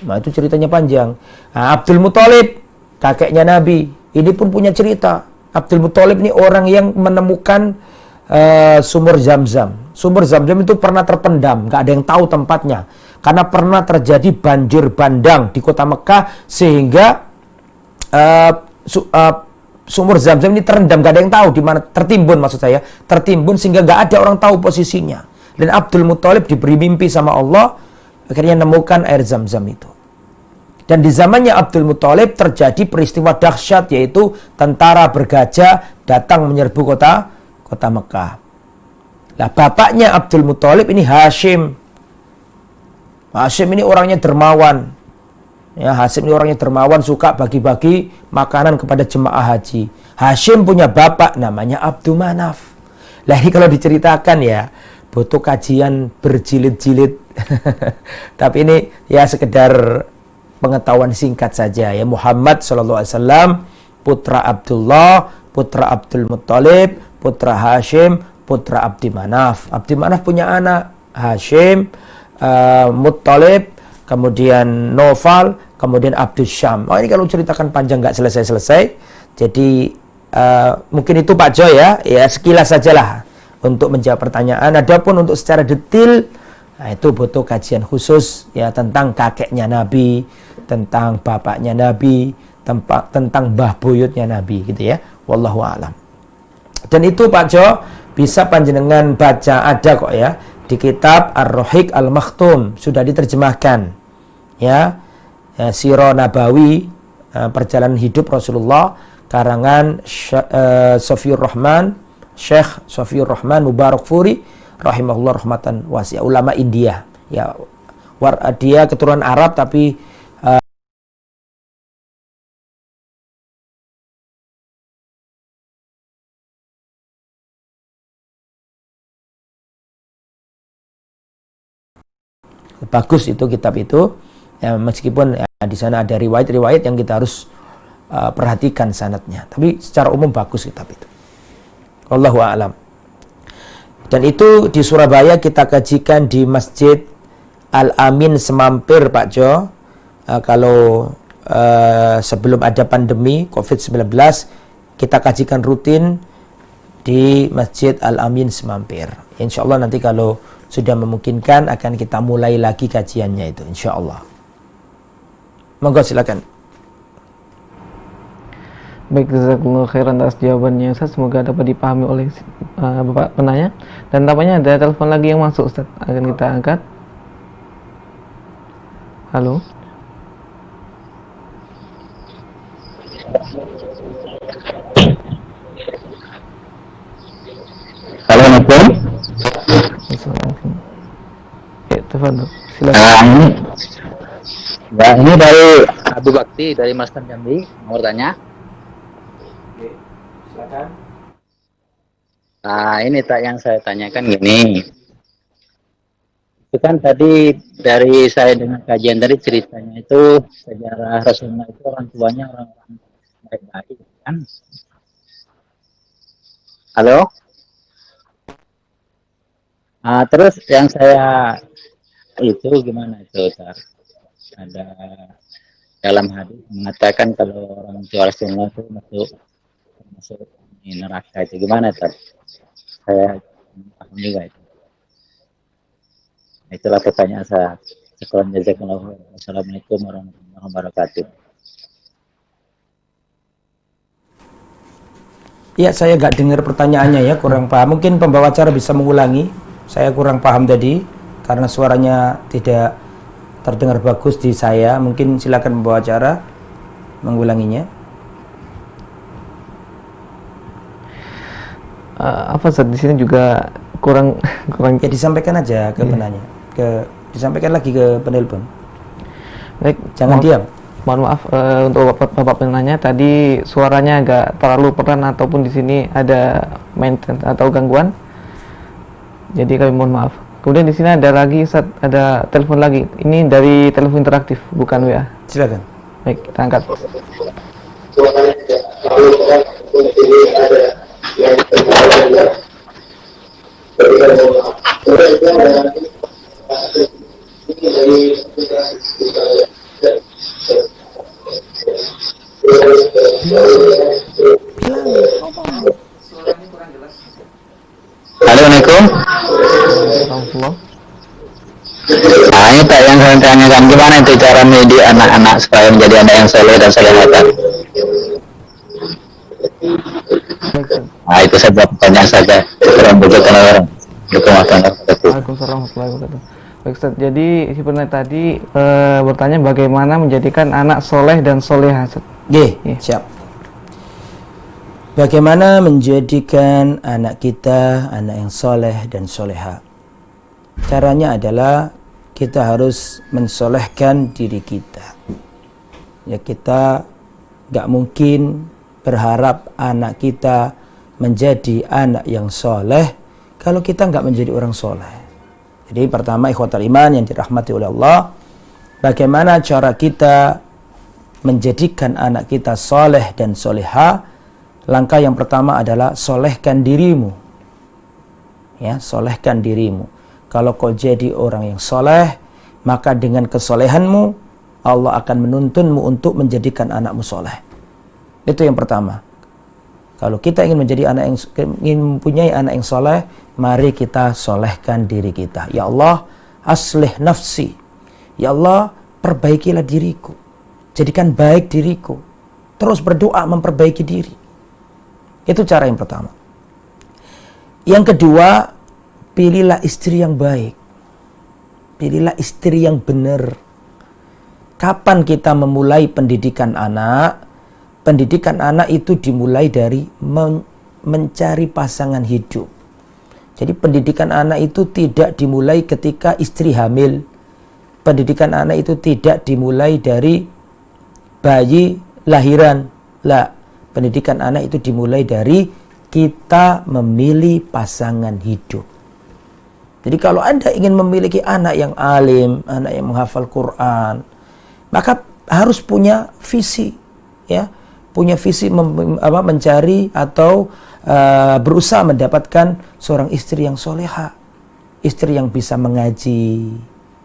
Nah, itu ceritanya panjang. Nah, Abdul Muthalib, kakeknya Nabi, ini pun punya cerita. Abdul Muthalib ini orang yang menemukan sumur Zam-Zam. Sumur Zam-Zam itu pernah terpendam, nggak ada yang tahu tempatnya. Karena pernah terjadi banjir bandang di kota Mekah, sehingga sumur Zam-Zam ini terendam, nggak ada yang tahu di mana, tertimbun maksud saya, tertimbun sehingga nggak ada orang tahu posisinya. Dan Abdul Muthalib diberi mimpi sama Allah, akhirnya menemukan air Zam-Zam itu. Dan di zamannya Abdul Muthalib terjadi peristiwa dahsyat, yaitu tentara bergajah datang menyerbu kota Mekah. Nah, bapaknya Abdul Muthalib ini Hashim. Hashim ini orangnya dermawan. Ya, Hashim ini orangnya dermawan, suka bagi-bagi makanan kepada jemaah haji. Hashim punya bapak namanya Abdul Manaf. Lah ini kalau diceritakan ya, butuh kajian berjilid-jilid. Tapi ini ya sekedar pengetahuan singkat saja ya. Muhammad SAW, putra Abdullah, putra Abdul Muthalib, putra Hashim, putra Abdi Manaf. Abdi Manaf punya anak Hashim, Muthalib, kemudian Naufal, kemudian Abdul Syam. Oh, ini kalau ceritakan panjang nggak selesai-selesai. Jadi mungkin itu Pak Jo ya sekilas sajalah untuk menjawab pertanyaan. Adapun untuk secara detail, nah, itu butuh kajian khusus ya tentang kakeknya Nabi, tentang bapaknya Nabi, tentang mbah buyutnya Nabi gitu ya. Wallahu a'lam. Dan itu Pak Jo bisa panjenengan baca, ada kok ya di kitab Ar-Rahiq Al-Makhtum, sudah diterjemahkan ya, Sirah Nabawi, perjalanan hidup Rasulullah, karangan Sofiyur Rahman, Syekh Sofiyur Rahman Mubarakfuri rahimahullah rahmatan wasi'ah, ulama India ya. Dia keturunan Arab tapi bagus itu kitab itu ya, meskipun ya, di sana ada riwayat-riwayat yang kita harus perhatikan sanadnya, tapi secara umum bagus kitab itu. Wallahu a'lam. Dan itu di Surabaya kita kajikan di Masjid Al-Amin Semampir Pak Jo. Kalau sebelum ada pandemi COVID-19 kita kajikan rutin di Masjid Al-Amin Semampir. Insya Allah nanti kalau sudah memungkinkan akan kita mulai lagi kajiannya itu, insya Allah. Monggo silakan. Baik, jazakumullah khairan atas jawabannya Ustaz. Semoga dapat dipahami oleh Bapak penanya. Dan tampaknya ada telepon lagi yang masuk Ustaz, akan kita angkat. Halo. Assalamualaikum. Assalamualaikum. Ya, tafadhol. Silakan. Ini dari Abu Bakti dari Mastan Jambi, mau bertanya. Silakan. Ini tak yang saya tanyakan gini. Itu kan tadi dari saya dengar kajian tadi ceritanya itu sejarah Rasulullah itu orang tuanya orang-orang baik-baik kan. Halo? Terus yang saya itu gimana itu Tar? Ada dalam hadis mengatakan kalau orang tua Rasulullah itu masuk neraka, itu gimana Tar? Saya paham juga itu. Itulah pertanyaan saya. Assalamualaikum warahmatullahi wabarakatuh. Ya, saya nggak dengar pertanyaannya ya, kurang paham. Mungkin pembawa acara bisa mengulangi. Saya kurang paham tadi karena suaranya tidak terdengar bagus di saya. Mungkin silakan pembawa acara mengulanginya. Apa Ustaz, di sini juga kurang Ya disampaikan aja ke penanya. Disampaikan lagi ke penelpon. Baik, Jangan diam. Mohon maaf untuk Bapak penanya tadi suaranya agak terlalu pelan ataupun di sini ada maintenance atau gangguan. Jadi kami mohon maaf. Kemudian di sini ada lagi ada telepon lagi. Ini dari telepon interaktif bukan WA. Silakan. Baik, kita angkat. Assalamualaikum. Warahmatullah. Nah, ini Pak yang saya tanyakan, gimana itu cara mendidik anak-anak supaya menjadi anak yang soleh dan solehatan? Baik, Ustaz. Nah, itu saja pertanyaan saja. Kurang bujukan orang. Waalaikumsalam warahmatullahi wabarakatuh. Baik, Ustaz. Jadi si penanya tadi bertanya bagaimana menjadikan anak soleh dan solehah. Ustaz. Siap. Bagaimana menjadikan anak kita anak yang soleh dan soleha? Caranya adalah kita harus mensolehkan diri kita. Ya, kita gak mungkin berharap anak kita menjadi anak yang soleh kalau kita gak menjadi orang soleh. Jadi pertama, ikhwatal iman yang dirahmati oleh Allah, bagaimana cara kita menjadikan anak kita soleh dan soleha? Langkah yang pertama adalah solehkan dirimu. Ya, solehkan dirimu. Kalau kau jadi orang yang soleh, maka dengan kesolehanmu Allah akan menuntunmu untuk menjadikan anakmu soleh. Itu yang pertama. Kalau kita ingin menjadi anak yang ingin mempunyai anak yang soleh, mari kita solehkan diri kita. Ya Allah, aslih nafsi. Ya Allah, perbaikilah diriku. Jadikan baik diriku. Terus berdoa memperbaiki diri. Itu cara yang pertama. Yang kedua, pilihlah istri yang baik. Pilihlah istri yang benar. Kapan kita memulai pendidikan anak? Pendidikan anak itu dimulai dari mencari pasangan hidup. Jadi pendidikan anak itu tidak dimulai ketika istri hamil. Pendidikan anak itu tidak dimulai dari bayi lahiran. Lah. Pendidikan anak itu dimulai dari kita memilih pasangan hidup. Jadi kalau Anda ingin memiliki anak yang alim, anak yang menghafal Quran, maka harus punya visi, ya, punya visi mencari atau berusaha mendapatkan seorang istri yang soleha, istri yang bisa mengaji,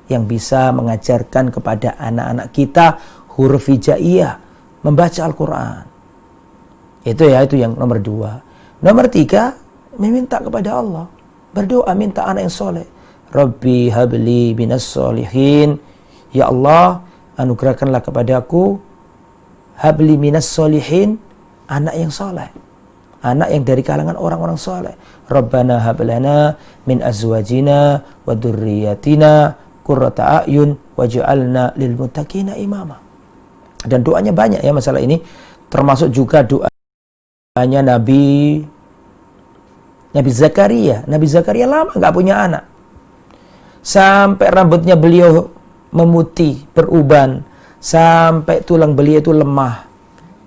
yang bisa mengajarkan kepada anak-anak kita huruf hijaiyah, membaca Al-Quran. Itu yang nomor 2. Nomor 3, meminta kepada Allah. Berdoa, minta anak yang soleh. Rabbi habli minas solihin. Ya Allah, anugerahkanlah kepadaku habli minas solihin, anak yang soleh. Anak yang dari kalangan orang-orang soleh. Rabbana hablana min azwajina wa dzurriyyatina qurrata a'yun waj'alna lil muttaqina imama. Dan doanya banyak ya masalah ini, termasuk juga doa hanya Nabi Zakaria. Nabi Zakaria lama nggak punya anak. Sampai rambutnya beliau memutih, beruban. Sampai tulang beliau itu lemah.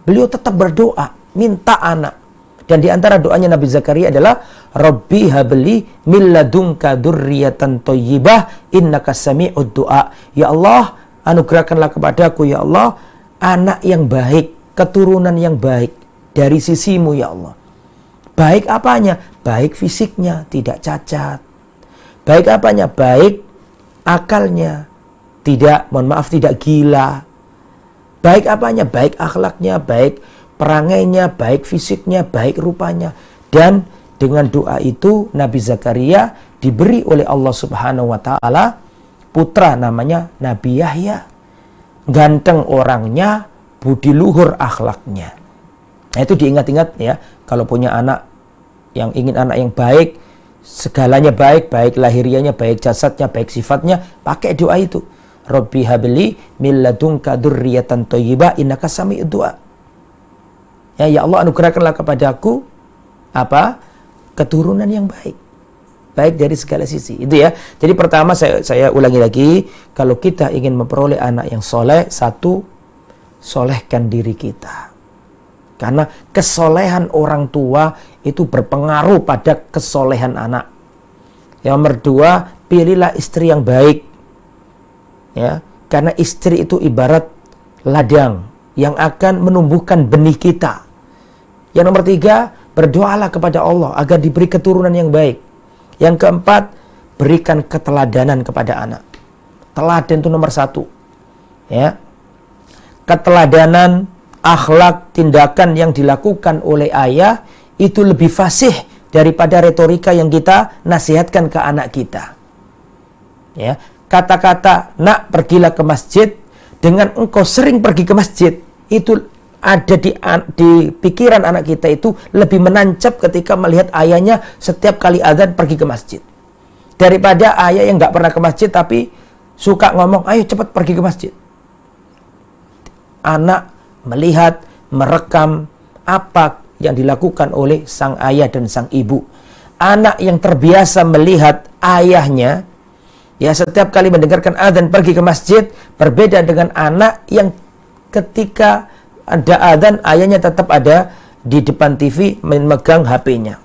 Beliau tetap berdoa, minta anak. Dan di antara doanya Nabi Zakaria adalah Rabbi habli min ladunka dzurriyyatan thayyibah innaka sami'ud du'a. Ya Allah, anugerahkanlah kepadaku ya Allah anak yang baik, keturunan yang baik dari sisimu ya Allah. Baik apanya? Baik fisiknya, tidak cacat. Baik apanya? Baik akalnya, tidak gila. Baik apanya? Baik akhlaknya, baik perangainya, baik fisiknya, baik rupanya. Dan dengan doa itu Nabi Zakaria diberi oleh Allah Subhanahu wa taala putra namanya Nabi Yahya. Ganteng orangnya, budi luhur akhlaknya. Nah, itu diingat-ingat ya, kalau punya anak yang ingin anak yang baik, segalanya baik, baik lahirianya, baik jasadnya, baik sifatnya, pakai doa itu. Rabbi habli min ladunka dzurriyyatan thayyibah innaka sami'ud du'a. Ya Allah, anugerahkanlah kepadaku keturunan yang baik. Baik dari segala sisi. Itu ya. Jadi pertama saya ulangi lagi, kalau kita ingin memperoleh anak yang soleh, satu, solehkan diri kita. Karena kesolehan orang tua itu berpengaruh pada kesolehan anak. Yang nomor 2, pilihlah istri yang baik. Ya, karena istri itu ibarat ladang yang akan menumbuhkan benih kita. Yang nomor 3, berdoalah kepada Allah agar diberi keturunan yang baik. Yang keempat, berikan keteladanan kepada anak. Teladan itu nomor 1. Ya. Keteladanan akhlak, tindakan yang dilakukan oleh ayah itu lebih fasih daripada retorika yang kita nasihatkan ke anak kita. Ya, kata-kata nak pergilah ke masjid, dengan engkau sering pergi ke masjid, itu ada di pikiran anak kita itu lebih menancap ketika melihat ayahnya setiap kali azan pergi ke masjid, daripada ayah yang nggak pernah ke masjid tapi suka ngomong ayo cepat pergi ke masjid. Anak melihat, merekam apa yang dilakukan oleh sang ayah dan sang ibu. Anak yang terbiasa melihat ayahnya, ya setiap kali mendengarkan azan pergi ke masjid, berbeda dengan anak yang ketika ada azan ayahnya tetap ada di depan TV memegang HP-nya.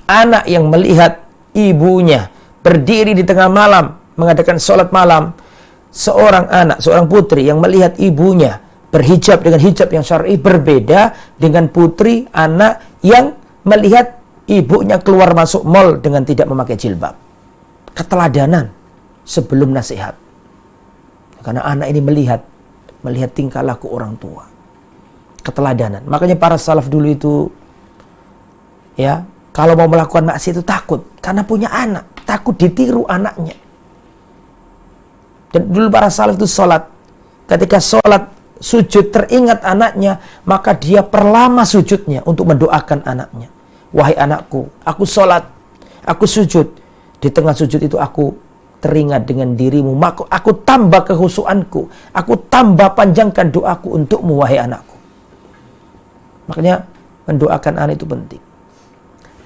Anak yang melihat ibunya berdiri di tengah malam mengadakan sholat malam, seorang anak, seorang putri yang melihat ibunya berhijab dengan hijab yang syar'i, berbeda dengan putri anak yang melihat ibunya keluar masuk mal dengan tidak memakai jilbab. Keteladanan sebelum nasihat. Karena anak ini melihat tingkah laku orang tua. Keteladanan. Makanya para salaf dulu itu, ya, kalau mau melakukan maksiat itu takut karena punya anak, takut ditiru anaknya. Dan dulu para salaf itu sholat, ketika sholat sujud teringat anaknya, maka dia perlama sujudnya untuk mendoakan anaknya. Wahai anakku, aku sholat, aku sujud, di tengah sujud itu aku teringat dengan dirimu, maka aku tambah kehusuanku, aku tambah panjangkan doaku untukmu wahai anakku. Makanya mendoakan anak itu penting.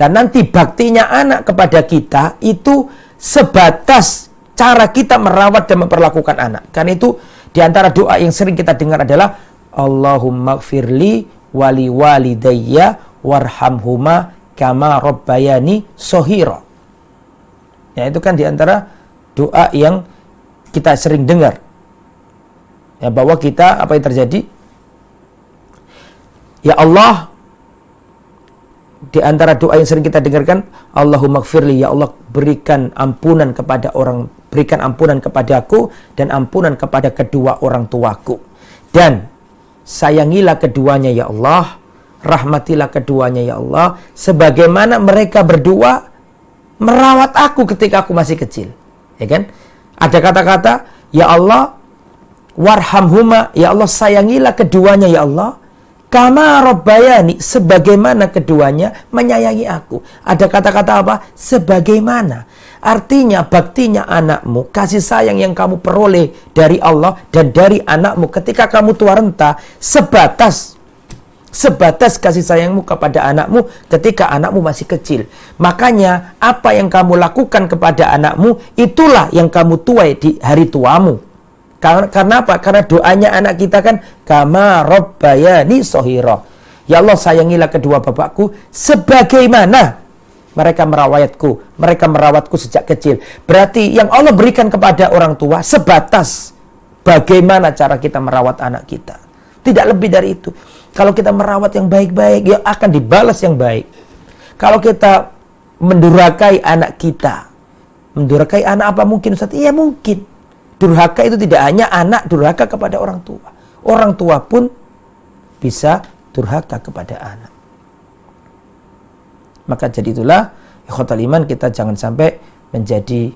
Dan nanti baktinya anak kepada kita itu sebatas cara kita merawat dan memperlakukan anak. Karena itu di antara doa yang sering kita dengar adalah Allahumma gfirli wali walidayya warhamhuma kama rabbayani shaghira. Ya, itu kan di antara doa yang kita sering dengar. Ya, bahwa kita apa yang terjadi? Ya Allah, di antara doa yang sering kita dengarkan, Allahumma gfirli, ya Allah berikan ampunan kepada berikan ampunan kepadaku dan ampunan kepada kedua orang tuaku. Dan sayangilah keduanya ya Allah, rahmatilah keduanya ya Allah, sebagaimana mereka berdua merawat aku ketika aku masih kecil. Ya kan? Ada kata-kata, ya Allah warhamhuma, ya Allah sayangilah keduanya ya Allah, kama rabbayani, sebagaimana keduanya menyayangi aku. Ada kata-kata apa? Sebagaimana. Artinya baktinya anakmu, kasih sayang yang kamu peroleh dari Allah dan dari anakmu ketika kamu tua renta, sebatas kasih sayangmu kepada anakmu ketika anakmu masih kecil. Makanya apa yang kamu lakukan kepada anakmu, itulah yang kamu tuai di hari tuamu. Karena apa? Karena doanya anak kita kan kama rabbayani shaghira. Ya Allah sayangilah kedua bapakku sebagaimana mereka merawatku sejak kecil. Berarti yang Allah berikan kepada orang tua sebatas bagaimana cara kita merawat anak kita. Tidak lebih dari itu. Kalau kita merawat yang baik-baik, ya akan dibalas yang baik. Kalau kita mendurhakai anak kita, mendurhakai anak apa mungkin Ustaz? Iya mungkin. Durhaka itu tidak hanya anak durhaka kepada orang tua. Orang tua pun bisa durhaka kepada anak. Maka jadi itulah ikhwatal iman, kita jangan sampai menjadi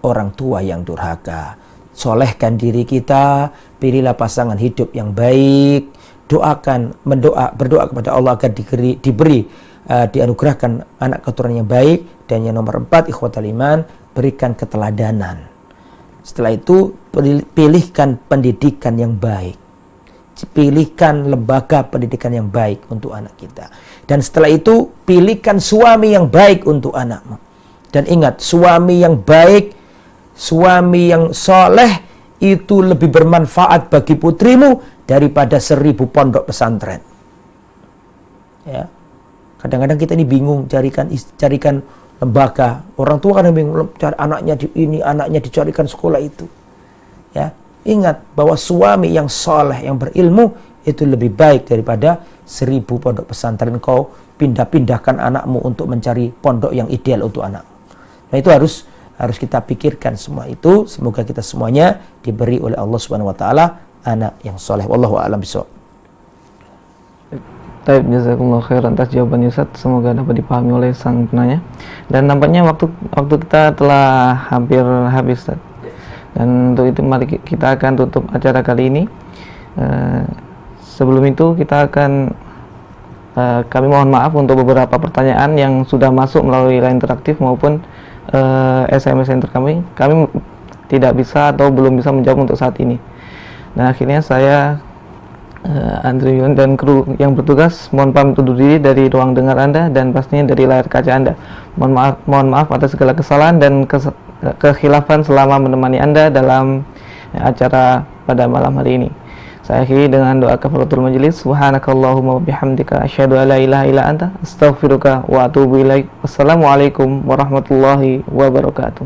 orang tua yang durhaka. Solehkan diri kita, pilihlah pasangan hidup yang baik, berdoa kepada Allah agar dianugerahkan anak keturunan yang baik. Dan yang nomor 4 ikhwatal iman, berikan keteladanan. Setelah itu pilihkan pendidikan yang baik, pilihkan lembaga pendidikan yang baik untuk anak kita. Dan setelah itu pilihkan suami yang baik untuk anakmu. Dan ingat, suami yang baik, suami yang soleh itu lebih bermanfaat bagi putrimu daripada 1000 pondok pesantren. Ya, kadang-kadang kita ini bingung carikan lembaga. Orang tua kadang bingung cari anaknya di ini, anaknya dicarikan sekolah itu. Ya, ingat bahwa suami yang soleh, yang berilmu itu lebih baik daripada 1000 pondok pesantren. Kau pindah-pindahkan anakmu untuk mencari pondok yang ideal untuk anak. Nah, itu harus kita pikirkan semua itu. Semoga kita semuanya diberi oleh Allah Subhanahu wa taala anak yang soleh. Wallahu a'lam bishawab. Baik, jazakumullah khairan atas jawabannya Ustaz. Semoga dapat dipahami oleh sang penanya. Dan nampaknya waktu kita telah hampir habis Ustaz. Dan untuk itu mari kita akan tutup acara kali ini. Sebelum itu kita akan kami mohon maaf untuk beberapa pertanyaan yang sudah masuk melalui line interaktif maupun SMS enter kami tidak bisa atau belum bisa menjawab untuk saat ini. Nah, akhirnya saya Andri dan kru yang bertugas mohon pamit undur diri dari ruang dengar Anda dan pastinya dari layar kaca Anda. Mohon maaf atas segala kesalahan dan kekhilafan selama menemani Anda dalam acara pada malam hari ini. Saya akhiri dengan doa kafaratul majelis. Subhanakallahumma wa bihamdika asyhadu an la ilaha illa anta astaghfiruka wa atubu ilaik. Wassalamualaikum warahmatullahi wabarakatuh.